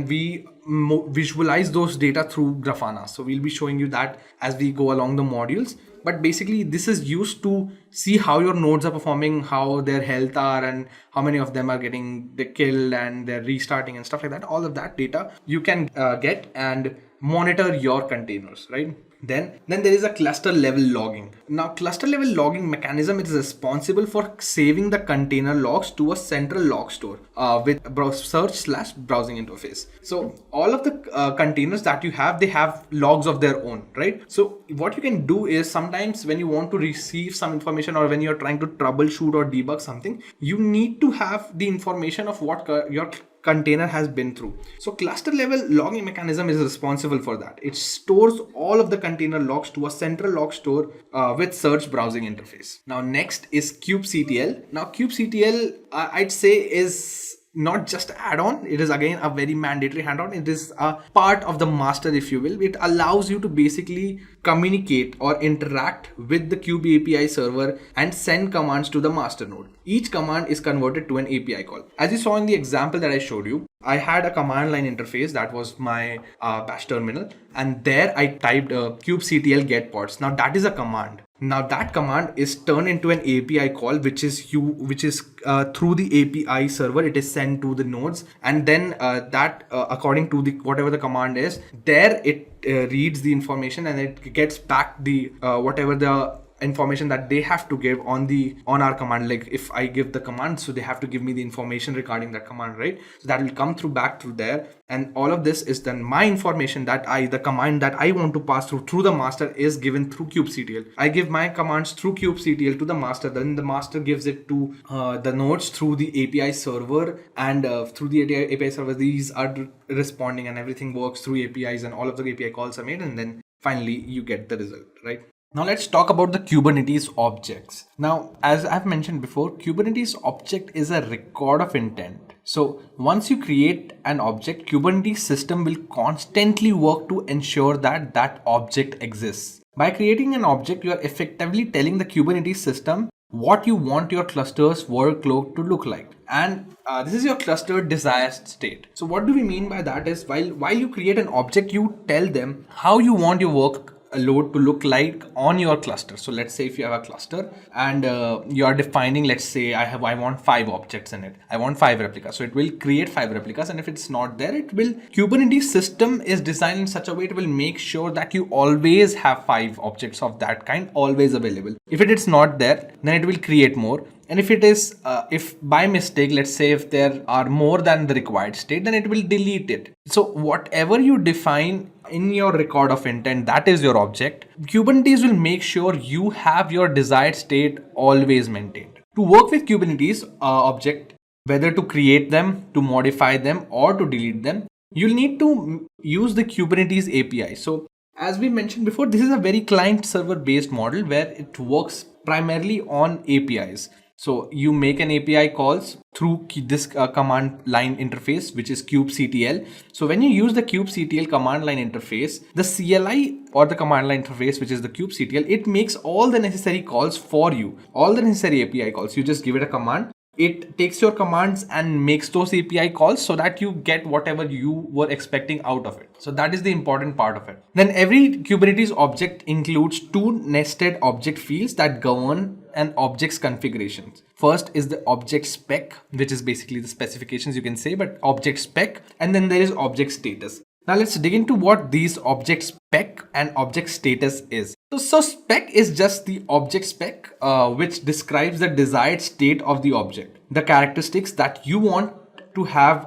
we visualize those data through Grafana. So we'll be showing you that as we go along the modules. But basically, this is used to see how your nodes are performing, how their health are, and how many of them are getting killed and they're restarting and stuff like that. All of that data you can get and monitor your containers, right? Then there is a cluster level logging. Now cluster level logging mechanism is responsible for saving the container logs to a central log store with search/browsing interface. So all of the containers that you have, they have logs of their own, right? So what you can do is sometimes when you want to receive some information or when you're trying to troubleshoot or debug something, you need to have the information of what your container has been through. So cluster level logging mechanism is responsible for that. It stores all of the container logs to a central log store with search browsing interface. Now next is kubectl. Now kubectl I'd say is not just add-on, it is again a very mandatory add-on. It is a part of the master, if you will. It allows you to basically communicate or interact with the Kube API server and send commands to the master node. Each command is converted to an API call. As you saw in the example that I showed you, I had a command line interface that was my bash terminal, and there I typed kubectl get pods. Now that is a command. Now that command is turned into an API call, which is through the API server. It is sent to the nodes, and then according to the whatever the command is, there it reads the information and it gets back the whatever the information that they have to give on our command. Like if I give the command, so they have to give me the information regarding that command, right? So that will come back through there, and all of this is then my information that the command that I want to pass through the master is given through kubectl. I give my commands through kubectl to the master, then the master gives it to the nodes through the API server, and through the API server these are responding and everything works through APIs, and all of the API calls are made, and then finally you get the result, right? Now let's talk about the Kubernetes objects. Now, as I've mentioned before, Kubernetes object is a record of intent. So once you create an object, Kubernetes system will constantly work to ensure that that object exists. By creating an object, you are effectively telling the Kubernetes system what you want your cluster's workload to look like. And this is your cluster desired state. So what do we mean by that is while you create an object, you tell them how you want your work load to look like on your cluster. So let's say if you have a cluster and you are defining, let's say I want 5 objects in it. I want 5 replicas. So it will create 5 replicas, and if it's not there, Kubernetes system is designed in such a way it will make sure that you always have 5 objects of that kind always available. If it is not there, then it will create more. And if it is, if by mistake, let's say if there are more than the required state, then it will delete it. So whatever you define in your record of intent, that is your object. Kubernetes will make sure you have your desired state always maintained. To work with Kubernetes object, whether to create them, to modify them, or to delete them, you'll need to use the Kubernetes API. So as we mentioned before, this is a very client server based model where it works primarily on APIs. So you make an API calls through this command line interface, which is kubectl. So when you use the kubectl command line interface, the CLI or the command line interface, which is the kubectl, it makes all the necessary calls for you, all the necessary API calls. You just give it a command. It takes your commands and makes those API calls so that you get whatever you were expecting out of it. So that is the important part of it. Then every Kubernetes object includes 2 nested object fields that govern an object's configurations. First is the object spec, which is basically the specifications, you can say, but object spec, and then there is object status. Now let's dig into what these object spec and object status is. So spec is just the object spec, which describes the desired state of the object, the characteristics that you want to have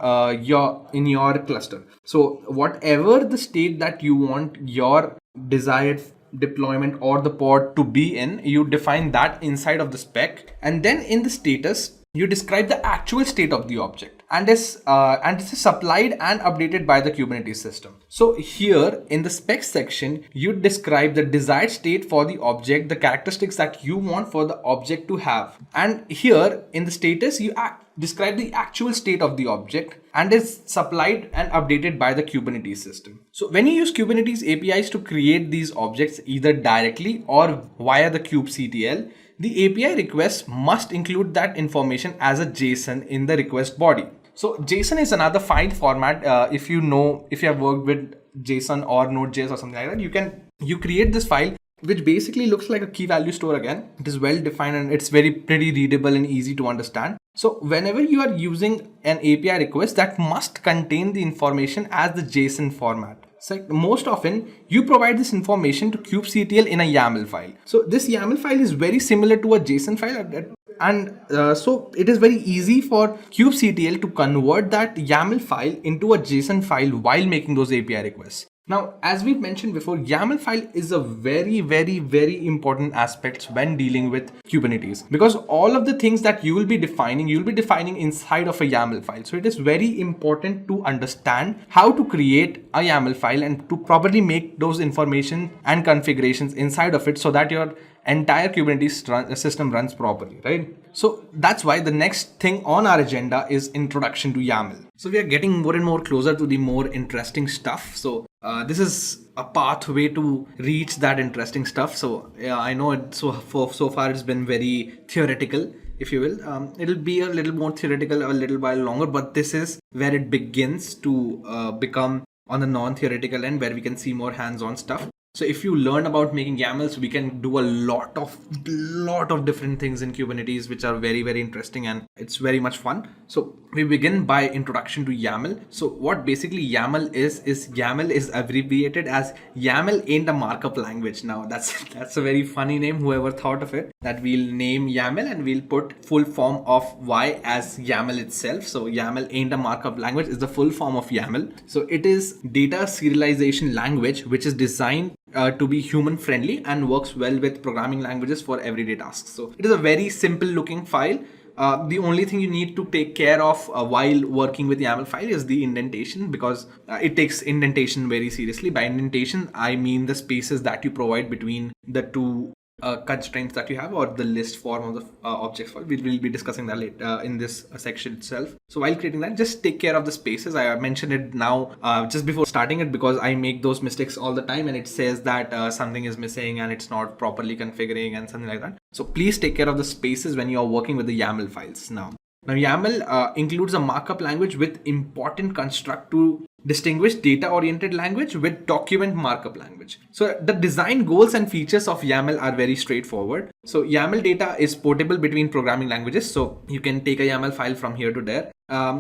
in your cluster. So whatever the state that you want your desired deployment or the pod to be in, you define that inside of the spec, and then in the status you describe the actual state of the object, and this is supplied and updated by the Kubernetes system. So here in the spec section, you describe the desired state for the object, the characteristics that you want for the object to have, and here in the status you describe the actual state of the object, and is supplied and updated by the Kubernetes system. So when you use Kubernetes APIs to create these objects either directly or via the kubectl, the API request must include that information as a JSON in the request body. So JSON is another file format. If you have worked with JSON or Node.js or something like that, you create this file, which basically looks like a key value store again. It is well defined and it's pretty readable and easy to understand. So whenever you are using an API request, that must contain the information as the JSON format. So most often you provide this information to kubectl in a YAML file. So this YAML file is very similar to a JSON file, and so it is very easy for kubectl to convert that YAML file into a JSON file while making those API requests. Now, as we've mentioned before, YAML file is a very, very, very important aspect when dealing with Kubernetes, because all of the things that you'll be defining inside of a YAML file. So it is very important to understand how to create a YAML file and to properly make those information and configurations inside of it so that your entire Kubernetes system runs properly, right? So that's why the next thing on our agenda is introduction to YAML. So we are getting more and more closer to the more interesting stuff. So this is a pathway to reach that interesting stuff. So I know so far it's been very theoretical, if you will. It'll be a little more theoretical a little while longer, but this is where it begins to become on the non-theoretical end, where we can see more hands-on stuff. So if you learn about making YAMLs, we can do a lot of different things in Kubernetes, which are very, very interesting, and it's very much fun. So we begin by introduction to YAML. So what basically YAML is YAML is abbreviated as YAML ain't a markup language. Now that's a very funny name. Whoever thought of it, that we'll name YAML and we'll put full form of Y as YAML itself. So YAML ain't a markup language is the full form of YAML. So it is data serialization language, which is designed to be human friendly and works well with programming languages for everyday tasks. So it is a very simple looking file. The only thing you need to take care of while working with YAML file is the indentation, because it takes indentation very seriously. By indentation, I mean the spaces that you provide between the two constraints that you have, or the list form of the objects file. We will be discussing that later in this section itself. So while creating that, just take care of the spaces. I mentioned it now just before starting it, because I make those mistakes all the time, and it says that something is missing and it's not properly configuring and something like that. So please take care of the spaces when you are working with the YAML files. Now YAML includes a markup language with important construct to distinguish data-oriented language with document markup language. So the design goals and features of YAML are very straightforward. So YAML data is portable between programming languages. So you can take a YAML file from here to there.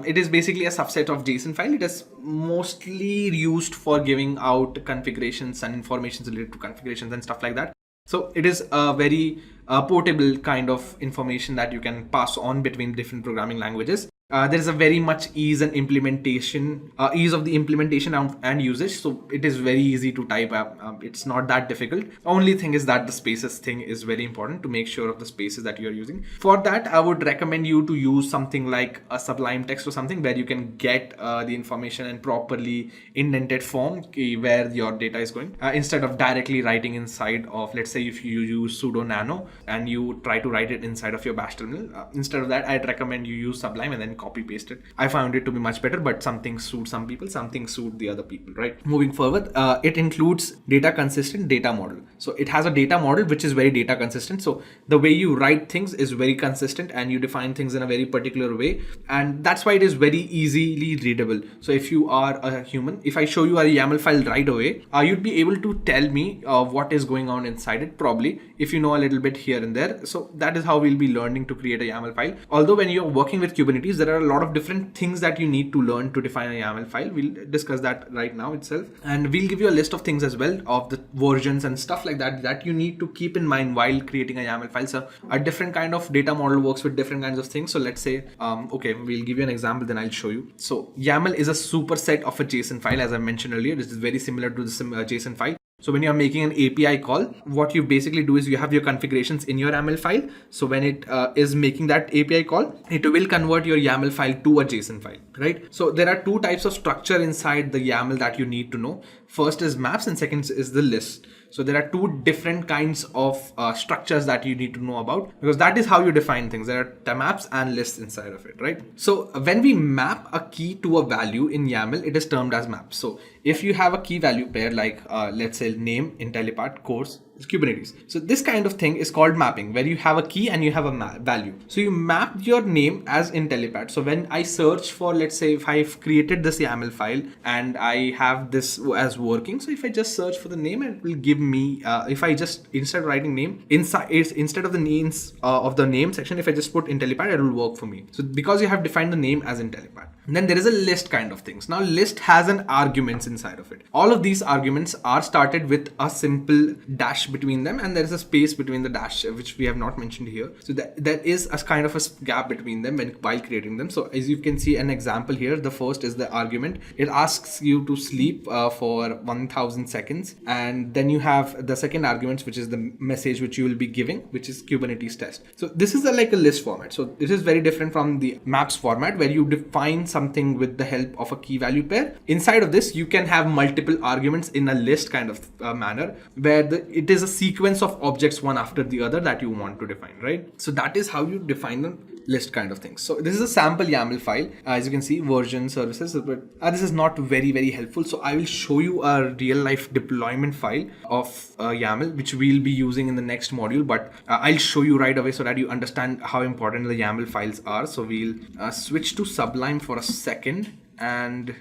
It is basically a subset of JSON file. It is mostly used for giving out configurations and information related to configurations and stuff like that. So it is a very portable kind of information that you can pass on between different programming languages. There is a very much ease of the implementation and usage. So it is very easy to type up. It's not that difficult. Only thing is that the spaces thing is very important to make sure of the spaces that you are using. For that, I would recommend you to use something like a Sublime Text or something where you can get the information in properly indented form where your data is going, instead of directly writing inside of, let's say if you use sudo nano and you try to write it inside of your bash terminal. Instead of that, I'd recommend you use Sublime and then copy paste it. I found it to be much better, but something suits some people, something suit the other people, right? Moving forward, it includes data consistent data model. So it has a data model which is very data consistent. So the way you write things is very consistent and you define things in a very particular way, and that's why it is very easily readable. So if you are a human, if I show you a YAML file right away, you'd be able to tell me what is going on inside it, probably, if you know a little bit here and there. So that is how we'll be learning to create a YAML file. Although when you're working with Kubernetes, there are a lot of different things that you need to learn to define a YAML file. We'll discuss that right now itself, and we'll give you a list of things as well, of the versions and stuff like that you need to keep in mind while creating a YAML file. So a different kind of data model works with different kinds of things. So let's say okay, we'll give you an example, then I'll show you. So YAML is a superset of a JSON file. As I mentioned earlier, this is very similar to the JSON file. So when you're making an API call, what you basically do is you have your configurations in your YAML file. So when it is making that API call, it will convert your YAML file to a JSON file, right? So there are two types of structure inside the YAML that you need to know. First is maps and second is the list. So there are two different kinds of structures that you need to know about, because that is how you define things. There are the maps and lists inside of it, right? So when we map a key to a value in YAML, it is termed as map. So if you have a key value pair, like let's say name, Intellipaat, course, Kubernetes. So this kind of thing is called mapping, where you have a key and you have a value. So you map your name as Intellipaat. So when I search for, let's say if I've created this YAML file and I have this as working, so if I just search for the name, it will give me, if I just, instead of writing name, instead of the names of the name section, if I just put Intellipaat, it will work for me. So because you have defined the name as Intellipaat. Then there is a list kind of things. Now list has an arguments inside of it. All of these arguments are started with a simple dash between them, and there is a space between the dash, which we have not mentioned here. So there is a kind of a gap between them while creating them. So as you can see an example here, the first is the argument. It asks you to sleep for 1000 seconds, and then you have the second argument, which is the message which you will be giving, which is Kubernetes test. So this is like a list format. So this is very different from the maps format, where you define something with the help of a key value pair. Inside of this, you can have multiple arguments in a list kind of manner, where it is a sequence of objects one after the other that you want to define, right? So that is how you define the list kind of things. So this is a sample YAML file. As you can see, version services, but this is not very helpful. So I will show you a real life deployment file of YAML, which we'll be using in the next module, but I'll show you right away so that you understand how important the YAML files are. So we'll switch to Sublime for a second, and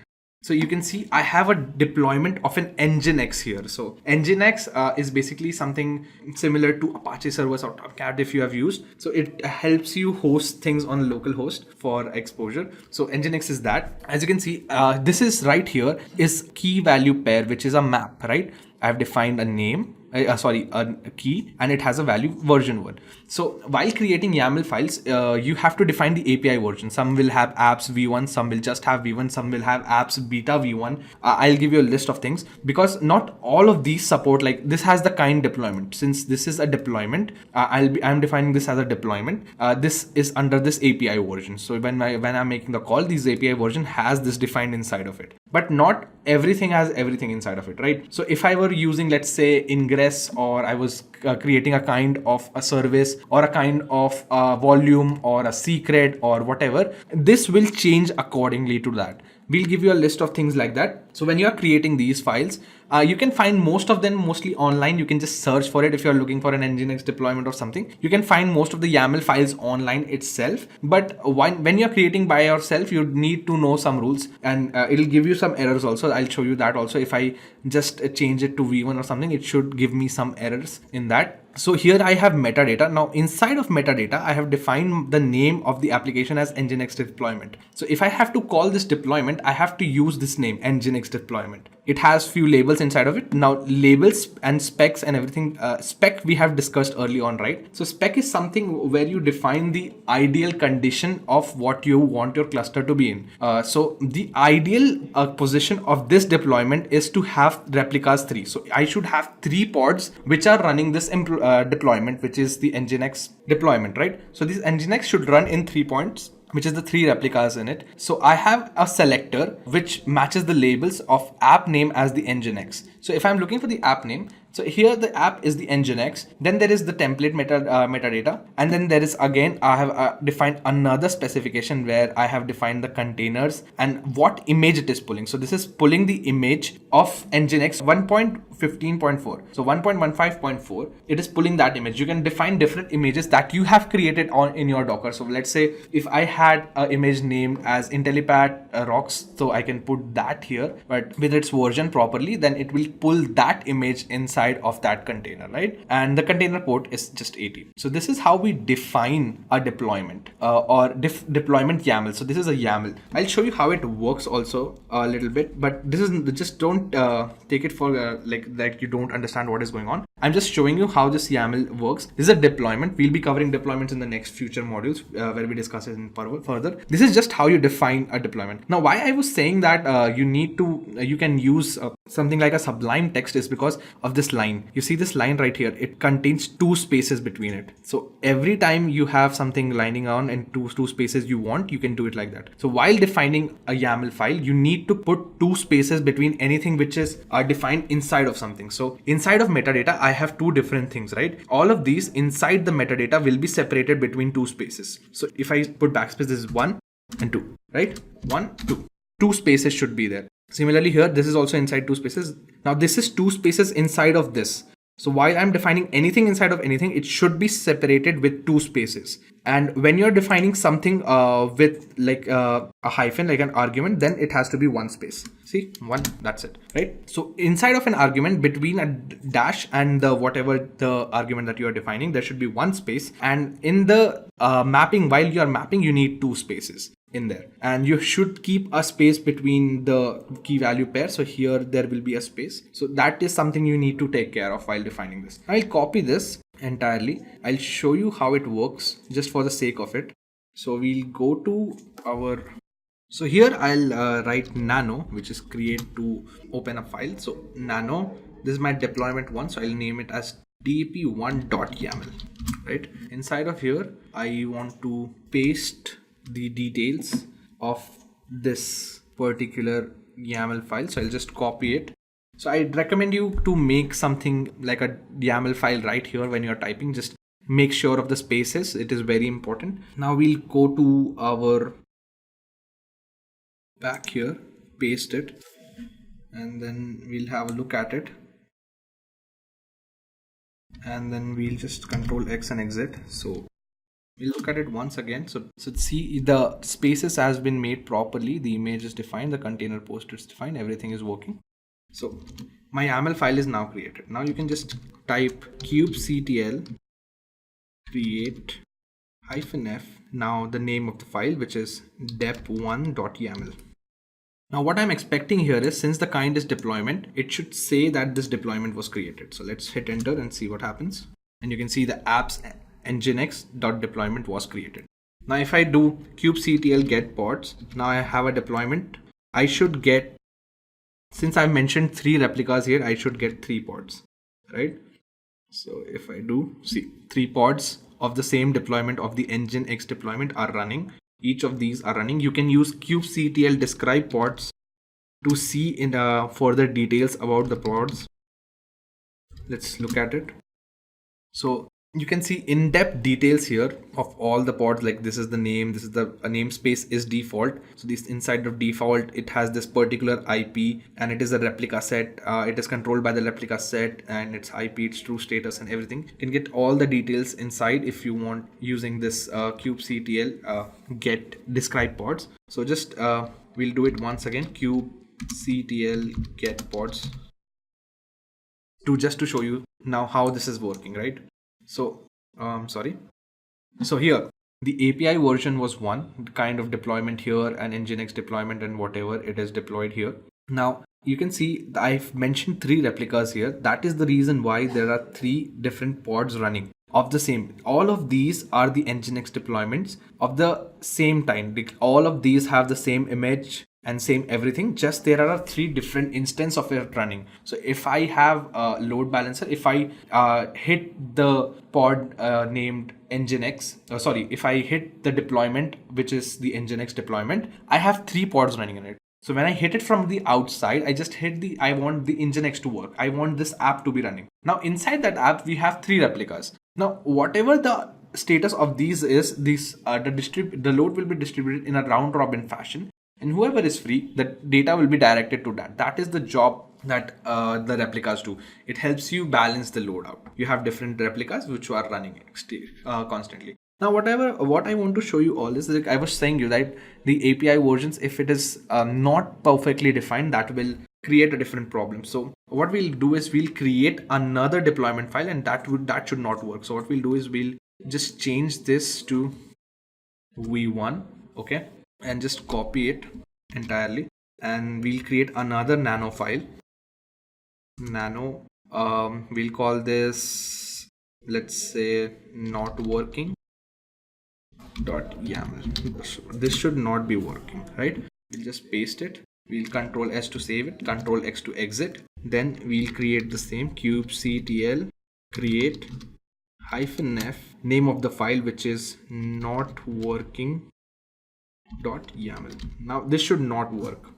so you can see I have a deployment of an Nginx here. So Nginx is basically something similar to Apache servers or Tomcat if you have used. So it helps you host things on localhost for exposure. So Nginx is that. As you can see, this is right here is key value pair, which is a map, right? I've defined a name, a key, and it has a value version 1. So while creating YAML files, you have to define the API version. Some will have apps v1, some will just have v1, some will have apps beta v1. I'll give you a list of things, because not all of these support, like this has the kind deployment. Since this is a deployment, I'm defining this as a deployment. This is under this API version. So when I'm making the call, this API version has this defined inside of it. But not everything has everything inside of it, right? So if I were using, let's say, ingress, or I was creating a kind of a service or a kind of volume or a secret or whatever, this will change accordingly to that. We'll give you a list of things like that. So when you are creating these files, you can find most of them mostly online. You can just search for it if you're looking for an Nginx deployment or something. You can find most of the YAML files online itself. But when you're creating by yourself, you need to know some rules, and it'll give you some errors also. I'll show you that also. If I just change it to v1 or something, it should give me some errors in that. So here I have metadata. Now inside of metadata, I have defined the name of the application as Nginx deployment. So if I have to call this deployment, I have to use this name, Nginx deployment. It has few labels inside of it. Now labels and specs and everything, spec we have discussed early on, right? So spec is something where you define the ideal condition of what you want your cluster to be in. So the ideal position of this deployment is to have replicas 3. So I should have 3 pods which are running this deployment, which is the Nginx deployment, right? So this Nginx should run in 3 points, which is the 3 replicas in it. So I have a selector which matches the labels of app name as the Nginx. So if I'm looking for the app name, so here the app is the Nginx, then there is the template metadata, and then there is again, I have defined another specification where I have defined the containers and what image it is pulling. So this is pulling the image of Nginx 1.15.4. So 1.15.4, it is pulling that image. You can define different images that you have created in your Docker. So let's say if I had an image named as Intellipaat Rocks, so I can put that here, but with its version properly, then it will pull that image inside of that container, right? And the container port is just 80. So this is how we define a deployment or deployment YAML. So this is a YAML. I'll show you how it works also a little bit, but this is just don't take it for like that you don't understand what is going on. I'm just showing you how this YAML works. This is a deployment. We'll be covering deployments in the next future modules where we discuss it in further. This is just how you define a deployment. Now, why I was saying that you can use something like a Sublime text is because of this line. You see this line right here. It contains 2 spaces between it. So every time you have something lining on and two spaces you want, you can do it like that. So while defining a YAML file, you need to put 2 spaces between anything which is defined inside of something. So inside of metadata, I have 2 different things, right? All of these inside the metadata will be separated between 2 spaces. So if I put backspace, this is 1 and 2, right? 1, 2. 2 spaces should be there. Similarly here, this is also inside 2 spaces. Now this is 2 spaces inside of this. So while I'm defining anything inside of anything, it should be separated with 2 spaces. And when you're defining something with like a hyphen, like an argument, then it has to be 1 space. See, 1, that's it, right? So inside of an argument, between a dash and the whatever the argument that you are defining, there should be 1 space. And in the mapping, while you are mapping, you need 2 spaces. in there, and you should keep a space between the key value pair. So here there will be a space. So that is something you need to take care of while defining this. I'll copy this entirely. I'll show you how it works just for the sake of it. So we'll go to our, so here I'll write nano, which is create to open a file. So nano, this is my deployment one, so I'll name it as dp1.yaml, right? Inside of here, I want to paste the details of this particular YAML file. So I'll just copy it. So I'd recommend you to make something like a YAML file right here when you're typing. Just make sure of the spaces. It is very important. Now we'll go to our back here, paste it, and then we'll have a look at it. And then we'll just Control X and exit. So we'll look at it once again. So see, the spaces has been made properly. The image is defined. The container post is defined. Everything is working. So my YAML file is now created. Now you can just type kubectl create -f. Now the name of the file, which is dep1.yaml. Now what I'm expecting here is, since the kind is deployment, it should say that this deployment was created. So let's hit enter and see what happens. And you can see the apps nginx.deployment was created. Now if I do kubectl get pods, now I have a deployment. I should get, since I mentioned 3 replicas here, I should get 3 pods, right? So if I do, see, 3 pods of the same deployment of the nginx deployment are running. Each of these are running. You can use kubectl describe pods to see in further details about the pods. Let's look at it. So you can see in-depth details here of all the pods. Like this is the name, this is the namespace is default. So this inside of default, it has this particular IP and it is a replica set. It is controlled by the replica set and its IP, its true status and everything. You can get all the details inside if you want using this kubectl get describe pods. So just we'll do it once again, kubectl get pods to show you now how this is working, right? So so here the API version was 1 kind of deployment here, and nginx deployment and whatever it is deployed here. Now you can see I've mentioned 3 replicas here. That is the reason why there are 3 different pods running of the same. All of these are the nginx deployments of the same time. All of these have the same image and same everything, just there are 3 different instances of it running. So if I have a load balancer, if I hit the pod named nginx, if I hit the deployment which is the nginx deployment, I have 3 pods running in it. So when I hit it from the outside, I just hit I want the nginx to work. I want this app to be running. Now inside that app we have 3 replicas. Now whatever the status of these is, the load will be distributed in a round robin fashion. And whoever is free, the data will be directed to that. That is the job that the replicas do. It helps you balance the load out. You have different replicas which are running constantly. Now, what I want to show you all is, like I was saying you that the API versions, if it is not perfectly defined, that will create a different problem. So what we'll do is we'll create another deployment file, and that should not work. So what we'll do is we'll just change this to v1, okay, and just copy it entirely, and we'll create another nano file. We'll call this, let's say, not working .yaml. This should not be working, right? We'll just paste it. We'll Control S to save it, Control X to exit. Then we'll create the same kubectl create -f, name of the file which is not working .yaml. Now this should not work.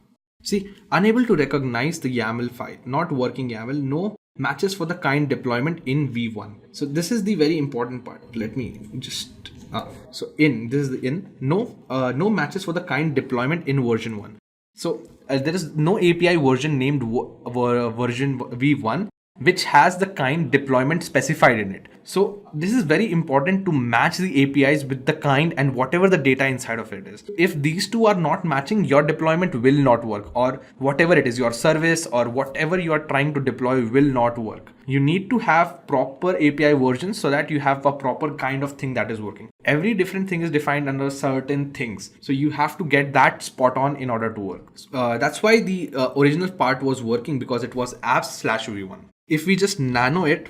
See, unable to recognize the YAML file, not working YAML, no matches for the kind deployment in v1. So this is the very important part. Let me just this is the no matches for the kind deployment in version 1. So there is no API version named version v1 which has the kind deployment specified in it. So this is very important to match the APIs with the kind and whatever the data inside of it is. If these two are not matching, your deployment will not work, or whatever it is, your service or whatever you are trying to deploy will not work. You need to have proper API versions so that you have a proper kind of thing that is working. every different thing is defined under certain things. So you have to get that spot on in order to work. That's why the original part was working, because it was apps/v1. If we just nano it,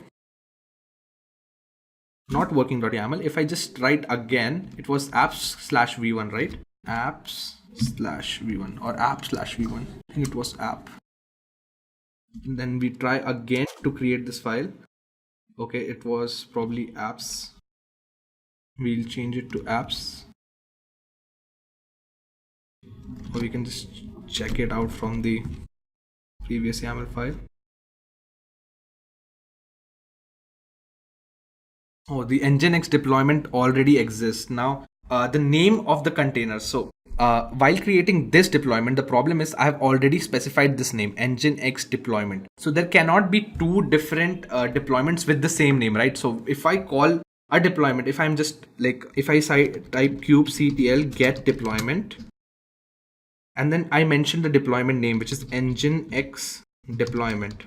not working.yaml, if I just write again, it was apps/v1, right? Apps/v1 or app/v1. I think it was app. And then we try again to create this file. Okay, it was probably apps. We'll change it to apps. Or we can just check it out from the previous YAML file. Oh, the Nginx deployment already exists. Now, the name of the container. So while creating this deployment, the problem is I have already specified this name, Nginx deployment. So there cannot be two different deployments with the same name, right? So if I call a deployment, if I'm just like, if I type kubectl get deployment, and then I mention the deployment name, which is Nginx deployment,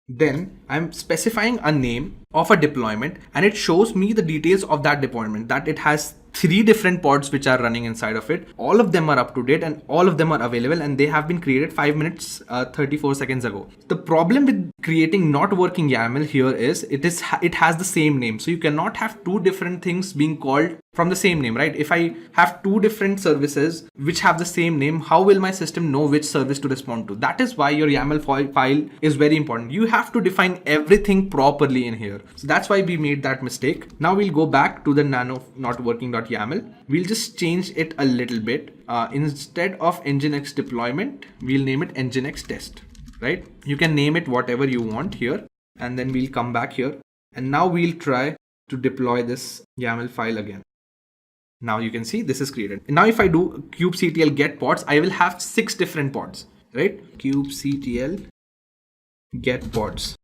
then I'm specifying a name of a deployment, and it shows me the details of that deployment, that it has 3 different pods which are running inside of it. All of them are up to date and all of them are available, and they have been created 5 minutes 34 seconds ago. The problem with creating not working YAML here is it has the same name. So you cannot have 2 different things being called from the same name, right? If I have 2 different services which have the same name, how will my system know which service to respond to? That is why your YAML file is very important. You have to define everything properly in here. So that's why we made that mistake. Now we'll go back to the nano not working.yaml. We'll just change it a little bit. Instead of Nginx deployment, we'll name it Nginx test, right? You can name it whatever you want here, and then we'll come back here. And now we'll try to deploy this YAML file again. Now you can see this is created. And now if I do kubectl get pods, I will have 6 different pods, right? Kubectl get pods.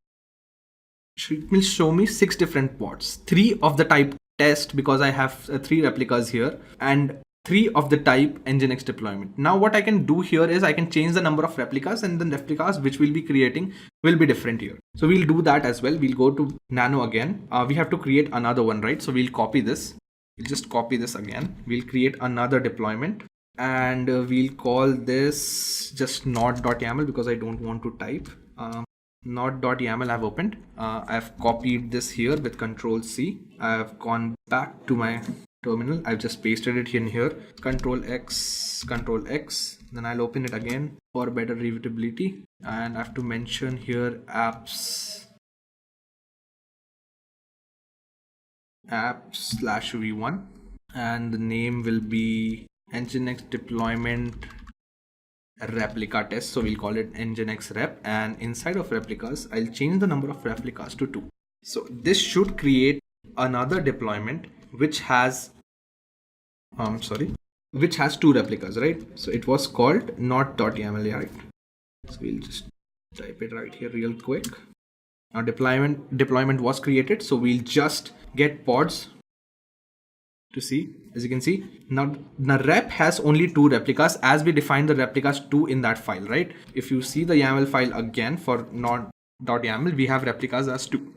It will show me 6 different pods. 3 of the type test, because I have 3 replicas here, and 3 of the type Nginx deployment. Now what I can do here is I can change the number of replicas, and the replicas which we'll be creating will be different here. So we'll do that as well. We'll go to nano again. We have to create another one, right? So we'll copy this. We'll just copy this again. We'll create another deployment, and we'll call this just not.yaml because I don't want to type. Not.yaml I've opened. I've copied this here with Control C. I've gone back to my terminal. I've just pasted it in here. Control X, Control X. Then I'll open it again for better readability. And I have to mention here apps/v1, and the name will be Nginx deployment replica test. So we'll call it Nginx rep, and inside of replicas I'll change the number of replicas to 2. So this should create another deployment which has which has 2 replicas, right? So it was called not.yaml, right? So we'll just type it right here real quick. Now deployment was created, so we'll just get pods to see. As you can see, now the rep has only 2 replicas, as we defined the replicas 2 in that file, right? If you see the YAML file again for not.yaml, we have replicas as 2.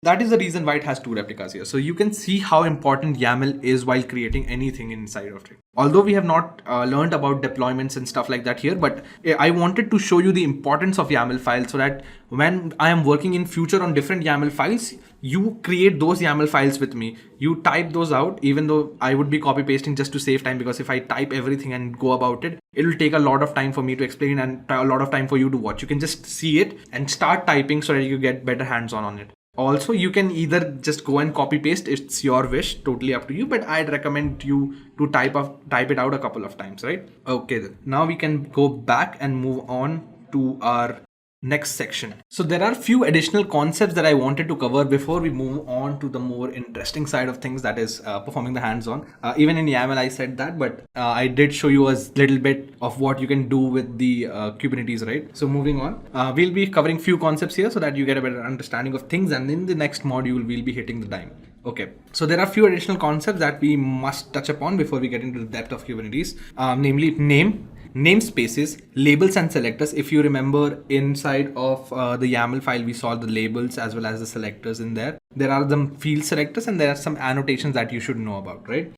That is the reason why it has 2 replicas here. So you can see how important YAML is while creating anything inside of it. Although we have not learned about deployments and stuff like that here, but I wanted to show you the importance of YAML files so that when I am working in future on different YAML files, you create those YAML files with me. You type those out, even though I would be copy pasting just to save time, because if I type everything and go about it, it will take a lot of time for me to explain and a lot of time for you to watch. You can just see it and start typing so that you get better hands-on on it. Also, you can either just go and copy paste. It's your wish, totally up to you, but I'd recommend you to type it out a couple of times, right? Okay, then now we can go back and move on to our next section. So there are a few additional concepts that I wanted to cover before we move on to the more interesting side of things, that is performing the hands-on. Even in YAML I said that, but I did show you a little bit of what you can do with the Kubernetes, right? So moving on, we'll be covering few concepts here so that you get a better understanding of things, and in the next module we'll be hitting the dime. Okay, so there are a few additional concepts that we must touch upon before we get into the depth of Kubernetes, namely name. namespaces, labels and selectors. If you remember, inside of the YAML file, we saw the labels as well as the selectors in there. There are some field selectors and there are some annotations that you should know about, right?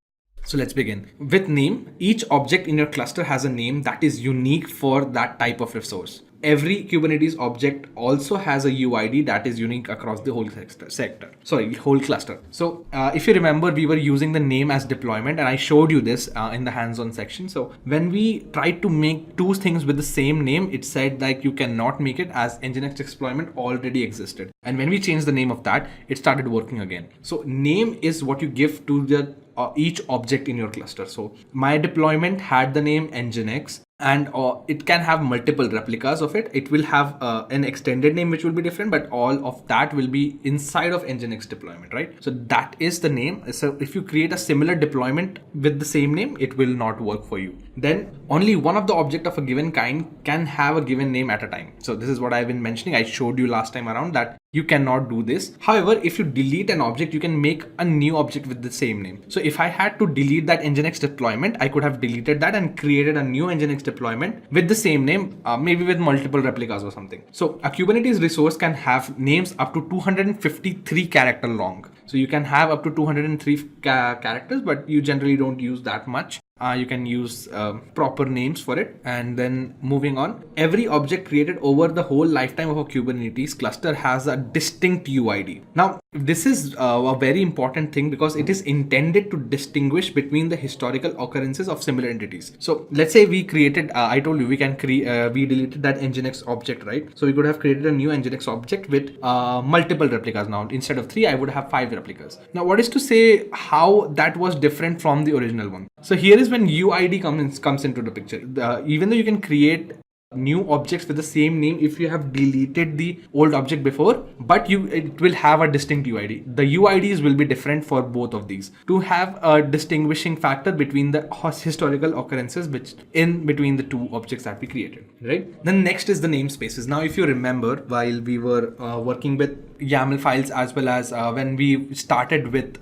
So let's begin. With name, each object in your cluster has a name that is unique for that type of resource. Every Kubernetes object also has a UID that is unique across the whole whole cluster. So if you remember, we were using the name as deployment, and I showed you this in the hands-on section. So when we tried to make two things with the same name, it said like you cannot make it as Nginx deployment already existed. And when we changed the name of that, it started working again. So name is what you give to the each object in your cluster. So my deployment had the name Nginx, and it can have multiple replicas of it. It will have an extended name which will be different, but all of that will be inside of Nginx deployment, right? So that is the name. So if you create a similar deployment with the same name, it will not work for you. Then only one of the object of a given kind can have a given name at a time. So this is what I've been mentioning. I showed you last time around that you cannot do this. However, if you delete an object, you can make a new object with the same name. So if I had to delete that Nginx deployment, I could have deleted that and created a new Nginx deployment with the same name, maybe with multiple replicas or something. So a Kubernetes resource can have names up to 253 character long. So you can have up to 203 characters, but you generally don't use that much. You can use proper names for it. And then moving on, every object created over the whole lifetime of a Kubernetes cluster has a distinct UID. Now, this is a very important thing because it is intended to distinguish between the historical occurrences of similar entities. So let's say we created, I told you we can create, we deleted that Nginx object, right? So we could have created a new Nginx object with multiple replicas. Now, instead of 3, I would have 5 replicas. Now, what is to say how that was different from the original one? So here is when UID comes into the picture. Even though you can create new objects with the same name if you have deleted the old object before, but it will have a distinct UID. The UIDs will be different for both of these to have a distinguishing factor between the historical occurrences which in between the two objects that we created, right? Then next is the namespaces. Now, if you remember, while we were working with YAML files as well as when we started with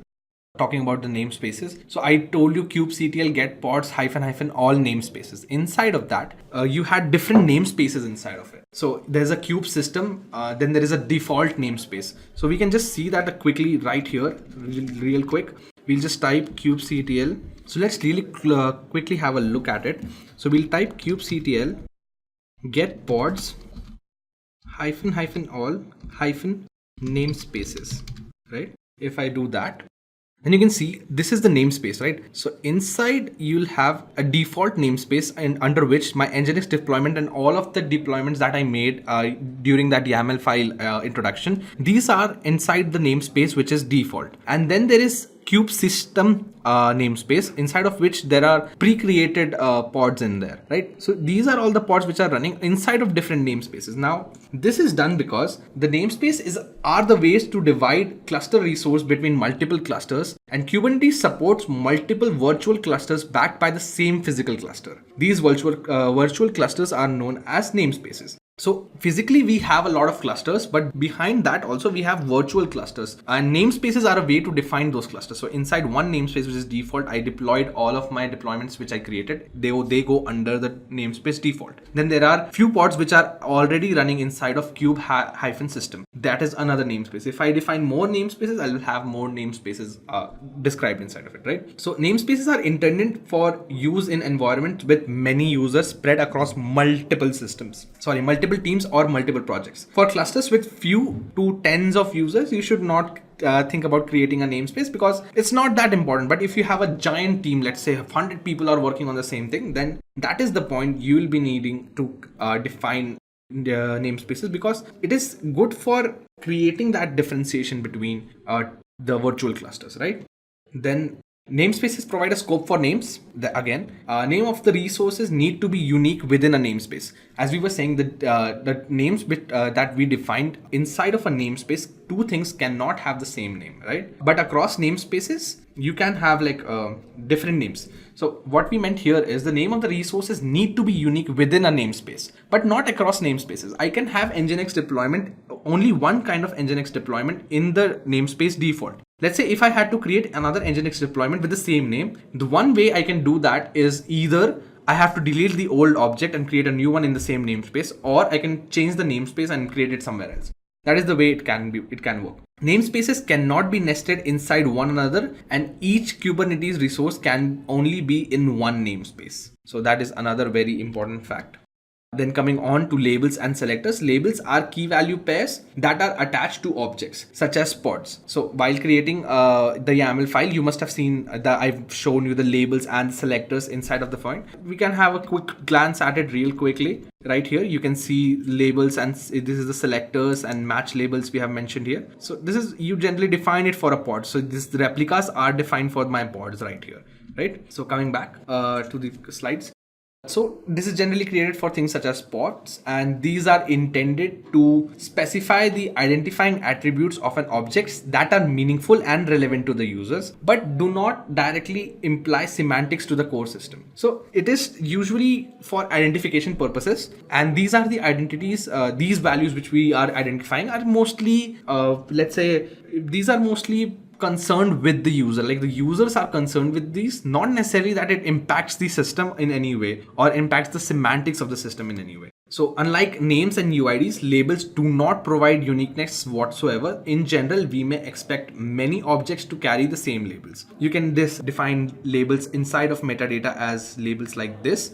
talking about the namespaces. So I told you kubectl get pods -- all namespaces. Inside of that, you had different namespaces inside of it. So there's a kube system, then there is a default namespace. So we can just see that quickly right here, real quick. We'll just type kubectl. So let's really quickly have a look at it. So we'll type kubectl get pods -- all - namespaces, right? If I do that, and you can see this is the namespace, right? So inside you'll have a default namespace and under which my Nginx deployment and all of the deployments that I made during that YAML file introduction, these are inside the namespace which is default. And then there is kube system namespace, inside of which there are pre-created pods in there, right? So these are all the pods which are running inside of different namespaces. Now, this is done because the namespace are the ways to divide cluster resource between multiple clusters, and Kubernetes supports multiple virtual clusters backed by the same physical cluster. These virtual clusters are known as namespaces. So physically we have a lot of clusters, but behind that also we have virtual clusters, and namespaces are a way to define those clusters. So inside one namespace, which is default, I deployed all of my deployments which I created. They go under the namespace default. Then there are few pods which are already running inside of kube - system. That is another namespace. If I define more namespaces, I will have more namespaces described inside of it, right? So namespaces are intended for use in environments with many users spread across multiple teams or multiple projects. For clusters with few to tens of users, you should not think about creating a namespace because it's not that important. But if you have a giant team, let's say 100 people are working on the same thing, then that is the point you will be needing to define the namespaces, because it is good for creating that differentiation between the virtual clusters, right? Then namespaces provide a scope for names. Name of the resources need to be unique within a namespace. As we were saying, the names that we defined inside of a namespace, two things cannot have the same name, right? But across namespaces, you can have different names. So what we meant here is the name of the resources need to be unique within a namespace, but not across namespaces. I can have Nginx deployment, only one kind of Nginx deployment in the namespace default. Let's say if I had to create another Nginx deployment with the same name, the one way I can do that is either I have to delete the old object and create a new one in the same namespace, or I can change the namespace and create it somewhere else. That is the way it can work. Namespaces cannot be nested inside one another, and each Kubernetes resource can only be in one namespace. So that is another very important fact. Then coming on to labels and selectors. Labels are key value pairs that are attached to objects such as pods. So while creating the YAML file, you must have seen that I've shown you the labels and selectors inside of the file. We can have a quick glance at it real quickly. Right here, you can see labels, and this is the selectors and match labels we have mentioned here. So this is, you generally define it for a pod. So the replicas are defined for my pods right here, right? So coming back to the slides. So this is generally created for things such as pods, and these are intended to specify the identifying attributes of an object that are meaningful and relevant to the users, but do not directly imply semantics to the core system. So it is usually for identification purposes, and these are the identities, these values which we are identifying are mostly, let's say, these are mostly concerned with the user. Like the users are concerned with these, not necessarily that it impacts the system in any way or impacts the semantics of the system in any way. So unlike names and UIDs, labels do not provide uniqueness whatsoever. In general, we may expect many objects to carry the same labels. You can define labels inside of metadata as labels like this.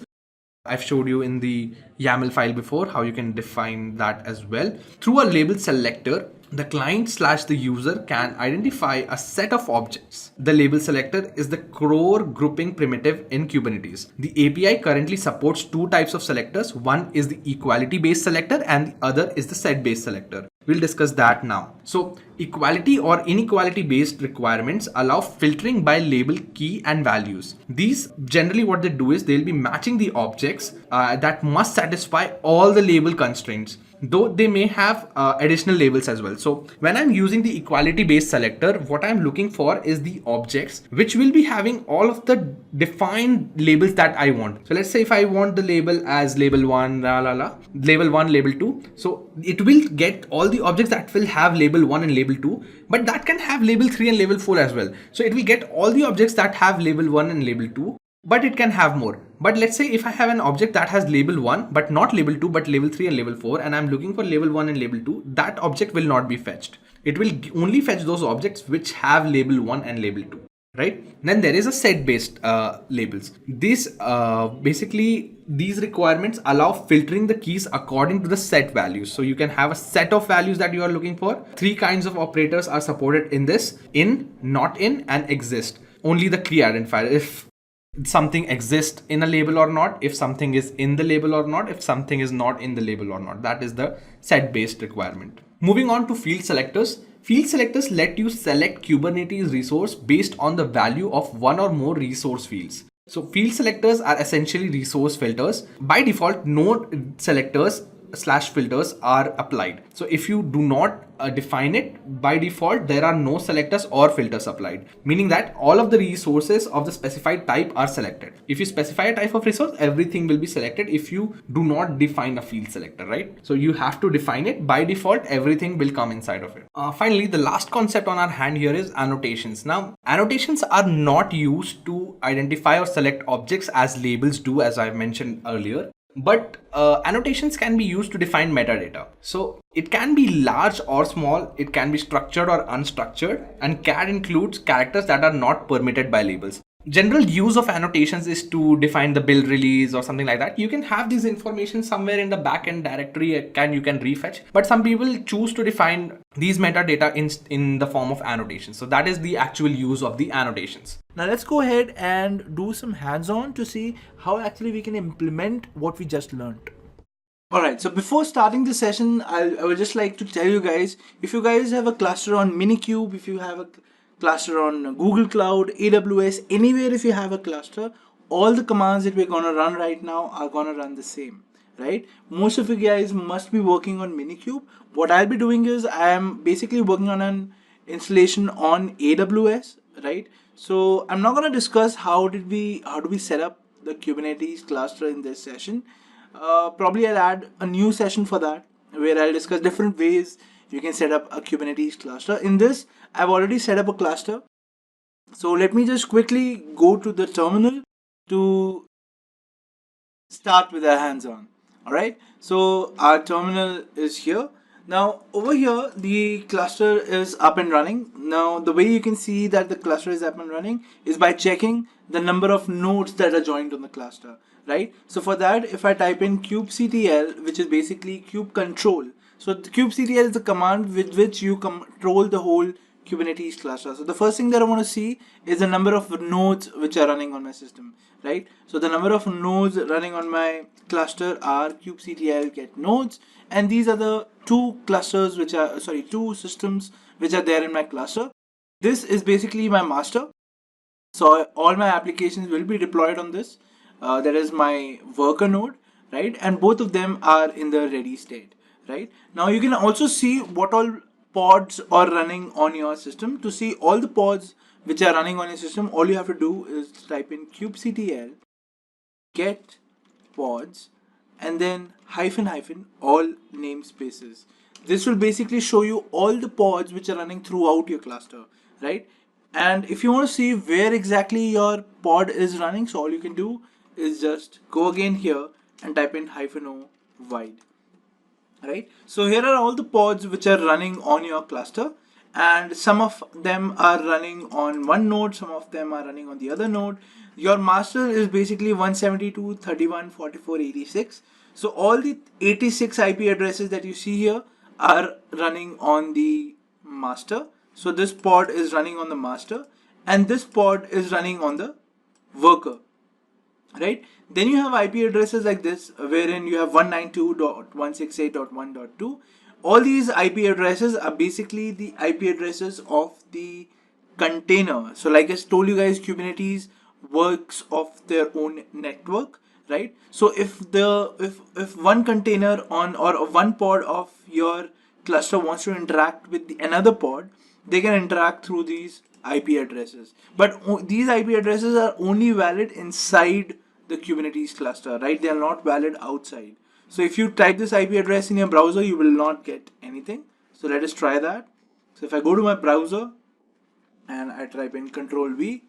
I've showed you in the YAML file before how you can define that as well. Through a label selector, the client/the user can identify a set of objects. The label selector is the core grouping primitive in Kubernetes. The API currently supports two types of selectors. One is the equality-based selector and the other is the set-based selector. We'll discuss that now. So equality or inequality based requirements allow filtering by label key and values. These generally what they do is they'll be matching the objects that must satisfy all the label constraints, though they may have additional labels as well. So when I'm using the equality based selector, what I'm looking for is the objects which will be having all of the defined labels that I want. So let's say if I want the label as label 1, label 1, label 2. So it will get all the objects that will have label 1 and label 2, but that can have label 3 and label 4 as well. So it will get all the objects that have label 1 and label 2, but it can have more. But let's say if I have an object that has label 1 but not label 2 but label 3 and label 4, and I'm looking for label 1 and label 2, that object will not be fetched. It will only fetch those objects which have label 1 and label 2. Right? Then there is a set based labels. These basically these requirements allow filtering the keys according to the set values. So you can have a set of values that you are looking for. Three kinds of operators are supported in this: in, not in, and exist. Only the key identifier. If something exists in a label or not, if something is in the label or not, if something is not in the label or not. That is the set based requirement. Moving on to field selectors. Field selectors let you select Kubernetes resource based on the value of one or more resource fields. So field selectors are essentially resource filters. By default, no selectors/filters are applied. So if you do not define it, by default, there are no selectors or filters applied, meaning that all of the resources of the specified type are selected. If you specify a type of resource, everything will be selected if you do not define a field selector, right? So you have to define it. By default, everything will come inside of it. Finally, the last concept on our hand here is annotations. Now, annotations are not used to identify or select objects as labels do, as I mentioned earlier. But annotations can be used to define metadata. So it can be large or small, it can be structured or unstructured, and CAD includes characters that are not permitted by labels. General use of annotations is to define the build release or something like that. You can have this information somewhere in the backend directory, you can refetch, but some people choose to define these metadata in the form of annotations. So that is the actual use of the annotations. Now let's go ahead and do some hands-on to see how actually we can implement what we just learned. Alright, so before starting the session, I would just like to tell you guys, if you guys have a cluster on Minikube, if you have a cluster on Google Cloud, AWS, anywhere if you have a cluster, all the commands that we're going to run right now are going to run the same, right? Most of you guys must be working on Minikube. What I'll be doing is I am basically working on an installation on AWS, right? So I'm not going to discuss how do we set up the Kubernetes cluster in this session. Probably I'll add a new session for that where I'll discuss different ways you can set up a Kubernetes cluster. In this, I've already set up a cluster. So let me just quickly go to the terminal to start with our hands on. All right, so our terminal is here. Now over here the cluster is up and running. Now the way you can see that the cluster is up and running is by checking the number of nodes that are joined on the cluster, right? So for that, if I type in kubectl, which is basically kube control, so the kubectl is the command with which you control the whole Kubernetes cluster. So the first thing that I want to see is the number of nodes which are running on my system, right? So the number of nodes running on my cluster are kubectl get nodes, and these are the two clusters which are, sorry, two systems which are there in my cluster. This is basically my master. So all my applications will be deployed on this. That is my worker node, right? And both of them are in the ready state, right? Now you can also see what all pods are running on your system. To see all the pods which are running on your system, all you have to do is type in kubectl get pods and then hyphen hyphen all namespaces. This will basically show you all the pods which are running throughout your cluster, right? And if you want to see where exactly your pod is running, so all you can do is just go again here and type in -o wide, right? So here are all the pods which are running on your cluster, and some of them are running on one node, some of them are running on the other node. Your master is basically 172.31.44.86. So all the 86 IP addresses that you see here are running on the master. So this pod is running on the master and this pod is running on the worker, right? Then you have IP addresses like this, wherein you have 192.168.1.2. All these IP addresses are basically the IP addresses of the container. So like I told you guys, Kubernetes works off their own network, right? So if one container on or one pod of your cluster wants to interact with another pod, they can interact through these IP addresses. But these IP addresses are only valid inside the Kubernetes cluster, right? They are not valid outside. So if you type this IP address in your browser, you will not get anything. So let us try that. So if I go to my browser and I type in Control V,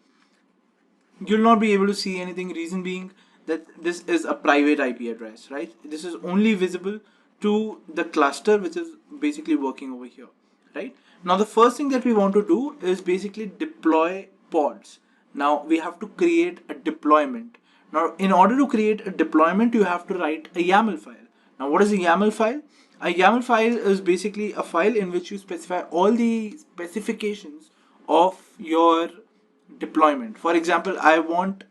you'll not be able to see anything. Reason being that this is a private IP address, right? This is only visible to the cluster which is basically working over here, right? Now the first thing that we want to do is basically deploy pods. Now we have to create a deployment. Now in order to create a deployment, you have to write a YAML file. Now what is a YAML file? A YAML file is basically a file in which you specify all the specifications of your deployment. For example, I want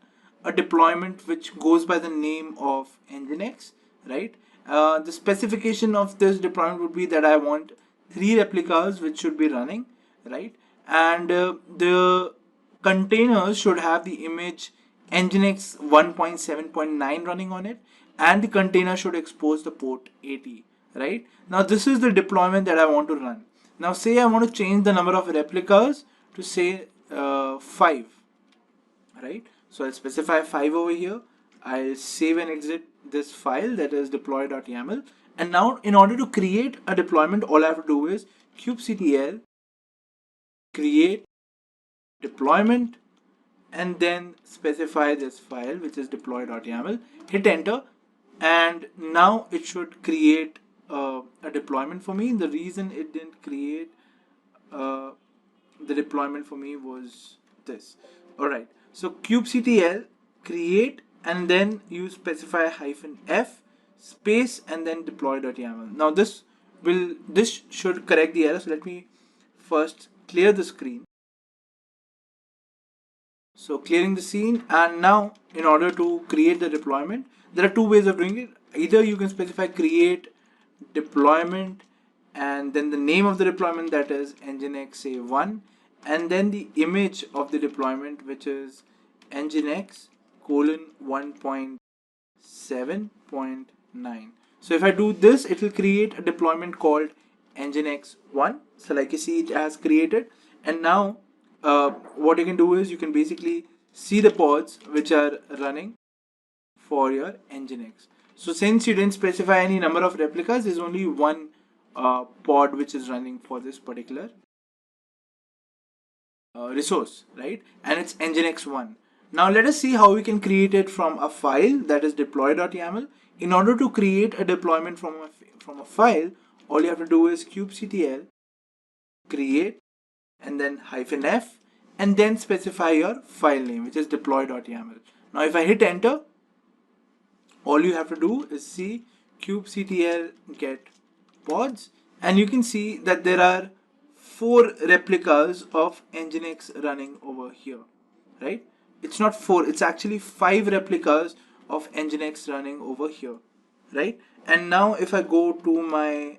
a deployment which goes by the name of Nginx, right? The specification of this deployment would be that I want 3 replicas which should be running, right? And the containers should have the image Nginx 1.7.9 running on it, and the container should expose the port 80, right? Now this is the deployment that I want to run. Now say I want to change the number of replicas to say 5, right? So I'll specify 5 over here. I'll save and exit this file, that is deploy.yaml. And now in order to create a deployment, all I have to do is kubectl create deployment and then specify this file which is deploy.yaml, hit enter, and now it should create a deployment for me. The reason it didn't create the deployment for me was this. All right, so kubectl create and then you specify -f space and then deploy.yaml. Now this should correct the error. So let me first clear the screen. So clearing the scene, and now in order to create the deployment, there are two ways of doing it. Either you can specify create deployment and then the name of the deployment, that is nginx say 1, and then the image of the deployment which is nginx colon 1.7.9. So if I do this, it will create a deployment called nginx 1. So like you see, it has created, and now what you can do is you can basically see the pods which are running for your nginx. So since you didn't specify any number of replicas, there's only one pod which is running for this particular resource, right? And it's nginx 1. Now let us see how we can create it from a file, that is deploy.yaml. In order to create a deployment from a file, all you have to do is kubectl create and then -f and then specify your file name, which is deploy.yaml. Now if I hit enter, all you have to do is see kubectl get pods, and you can see that there are 4 replicas of nginx running over here, right? It's not 4, it's actually 5 replicas of nginx running over here, right? And now if I go to my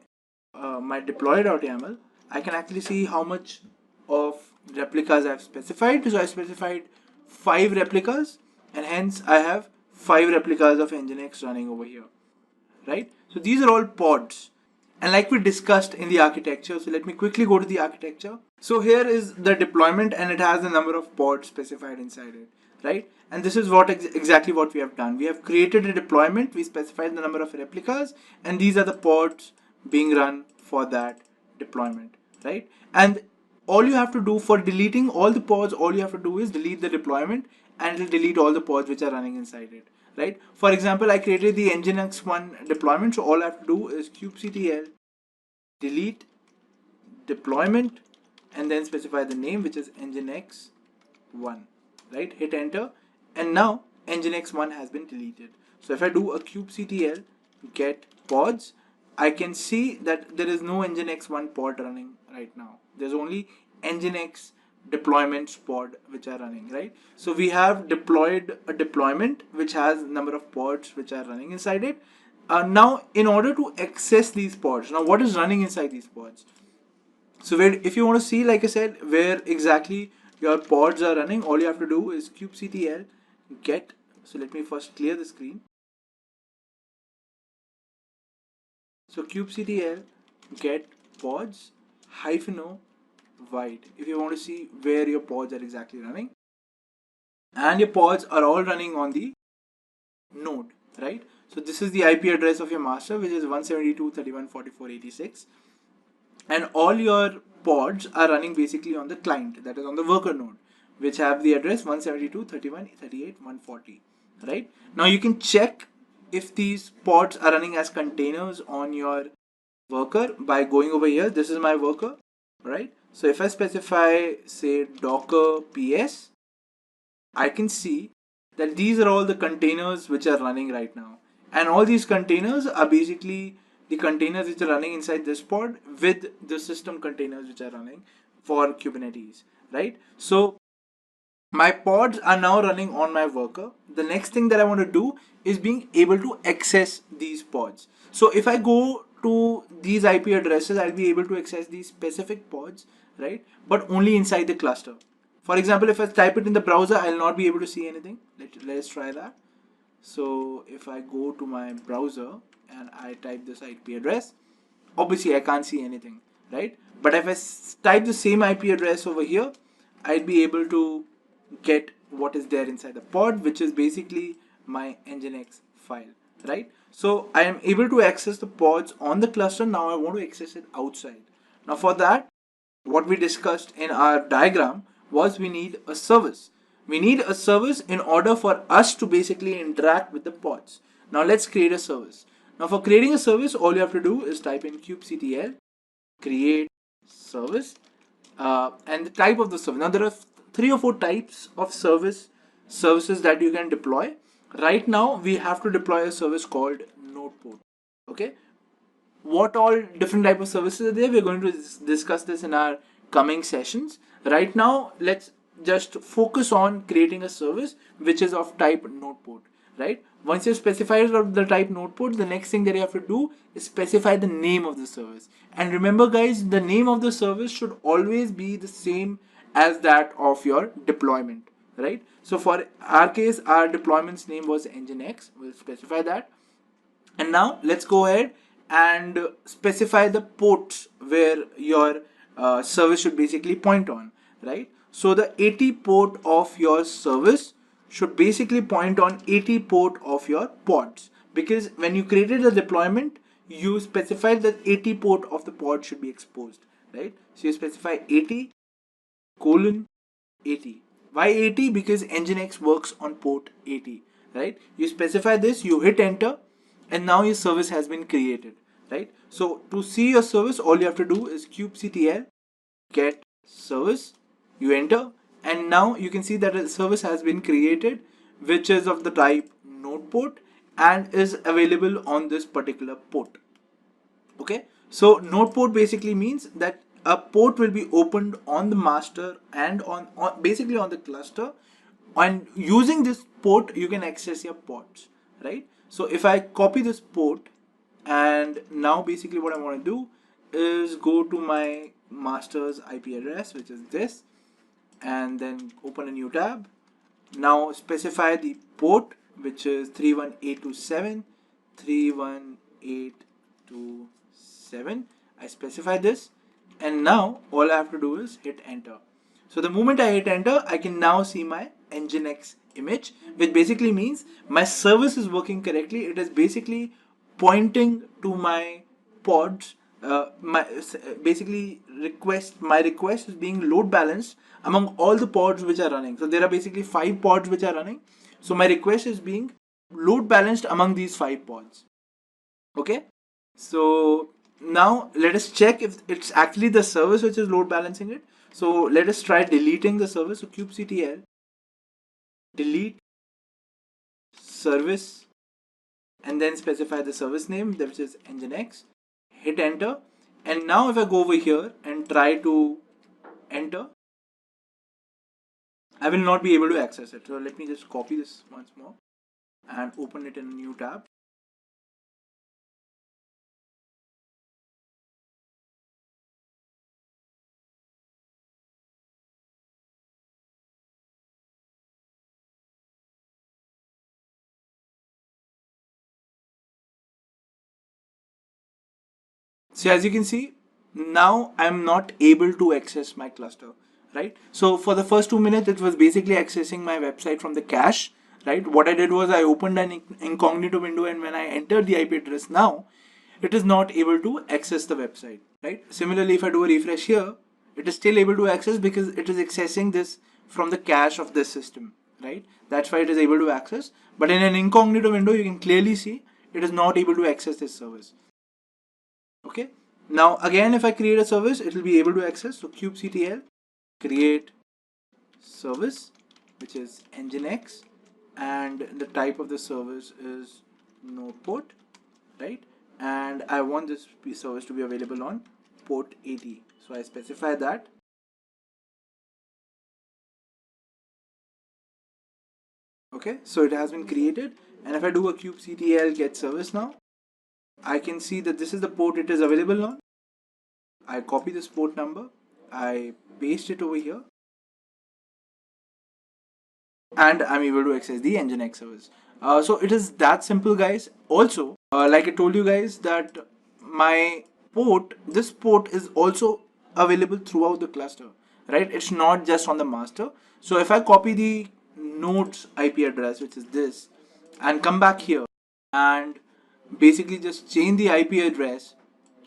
deploy.yaml, I can actually see how much of replicas I've specified. So I specified 5 replicas, and hence I have 5 replicas of nginx running over here, right? So these are all pods. And like we discussed in the architecture, so let me quickly go to the architecture. So here is the deployment, and it has the number of pods specified inside it, right? And this is what exactly what we have done. We have created a deployment, we specified the number of replicas, and these are the pods being run for that deployment, right? And all you have to do for deleting all the pods, all you have to do is delete the deployment, and it will delete all the pods which are running inside it, right? For example, I created the nginx1 deployment, so all I have to do is kubectl delete deployment and then specify the name, which is nginx1, right? Hit enter, and now nginx1 has been deleted. So if I do a kubectl get pods, I can see that there is no nginx1 pod running right now. There's only nginx deployments pod which are running, right? So we have deployed a deployment which has number of pods which are running inside it. Now in order to access these pods, now what is running inside these pods? So if you want to see, like I said, where exactly your pods are running, all you have to do is kubectl get. So let me first clear the screen. So kubectl get pods -o wide if you want to see where your pods are exactly running, and your pods are all running on the node, right? So this is the IP address of your master, which is 172.31.44.86, and all your pods are running basically on the client, that is on the worker node, which have the address 172.31.38.140, right? Now you can check if these pods are running as containers on your worker by going over here. This is my worker, right? So if I specify, say, docker ps, I can see that these are all the containers which are running right now, and all these containers are basically the containers which are running inside this pod with the system containers which are running for Kubernetes, right? So my pods are now running on my worker. The next thing that I want to do is being able to access these pods. So if I go to these IP addresses, I'll be able to access these specific pods, right? But only inside the cluster. For example, if I type it in the browser, I'll not be able to see anything. Let's try that. So if I go to my browser and I type this IP address, obviously I can't see anything, right? But if I type the same IP address over here, I'd be able to get what is there inside the pod, which is basically my nginx file, right? So I am able to access the pods on the cluster. Now I want to access it outside. Now for that, what we discussed in our diagram was we need a service. We need a service in order for us to basically interact with the pods. Now let's create a service. Now for creating a service, all you have to do is type in kubectl create service and the type of the service. Now there are 3 or 4 types of services that you can deploy. Right now we have to deploy a service called nodeport. Okay, what all different type of services are there? We're going to discuss this in our coming sessions. Right now, let's just focus on creating a service which is of type nodeport, right? Once you've specified the type nodeport, the next thing that you have to do is specify the name of the service. And remember guys, the name of the service should always be the same as that of your deployment, right? So for our case, our deployment's name was nginx. We'll specify that. And now let's go ahead and specify the ports where your service should basically point on, right? So the 80 port of your service should basically point on 80 port of your pods, because when you created the deployment, you specified that 80 port of the pod should be exposed, right? So you specify 80:80, Why 80? Because Nginx works on port 80, right? You specify this, you hit enter, and now your service has been created, right? So to see your service, all you have to do is kubectl get service, you enter, and now you can see that a service has been created, which is of the type node port and is available on this particular port. Okay, so node port basically means that a port will be opened on the master and on basically on the cluster, and using this port you can access your pods, right? So if I copy this port, and now basically what I want to do is go to my master's IP address, which is this, and then open a new tab. Now specify the port, which is 31827 31827. I specify this, and now all I have to do is hit enter. So the moment I hit enter, I can now see my Nginx image, which basically means my service is working correctly. It is basically pointing to my pods. My request is being load balanced among all the pods which are running. So there are basically 5 pods which are running. So my request is being load balanced among these 5 pods. Okay, so now let us check if it's actually the service which is load balancing it. So let us try deleting the service. So kubectl delete service, and then specify the service name, which is Nginx. Hit enter, and now if I go over here and try to enter, I will not be able to access it. So let me just copy this once more and open it in a new tab. So as you can see, now I'm not able to access my cluster, right? So for the first 2 minutes, it was basically accessing my website from the cache, right? What I did was I opened an incognito window, and when I entered the IP address now, it is not able to access the website, right? Similarly, if I do a refresh here, it is still able to access because it is accessing this from the cache of this system, right? That's why it is able to access. But in an incognito window, you can clearly see it is not able to access this service. Okay, now again if I create a service, it will be able to access. So kubectl create service, which is Nginx, and the type of the service is node port, right? And I want this service to be available on port 80, so I specify that. Okay, so it has been created, and if I do a kubectl get service now, I can see that this is the port it is available on. I copy this port number, I paste it over here, and I'm able to access the Nginx service. So it is that simple, guys. Also, like I told you guys that this port is also available throughout the cluster, right? It's not just on the master. So if I copy the node's IP address, which is this, and come back here and basically just change the IP address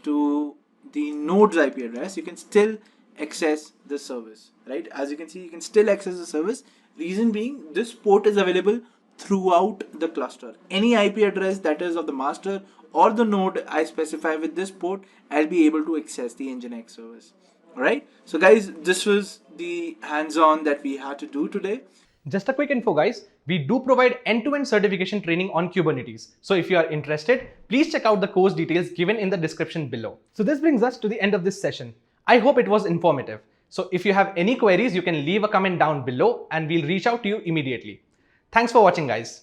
to the node's IP address, you can still access the service, right? As you can see, you can still access the service. Reason being, this port is available throughout the cluster. Any IP address that is of the master or the node I specify with this port, I'll be able to access the Nginx service. Alright, so guys, this was the hands-on that we had to do today. Just a quick info, guys. We do provide end-to-end certification training on Kubernetes. So if you are interested, please check out the course details given in the description below. So this brings us to the end of this session. I hope it was informative. So if you have any queries, you can leave a comment down below and we'll reach out to you immediately. Thanks for watching, guys.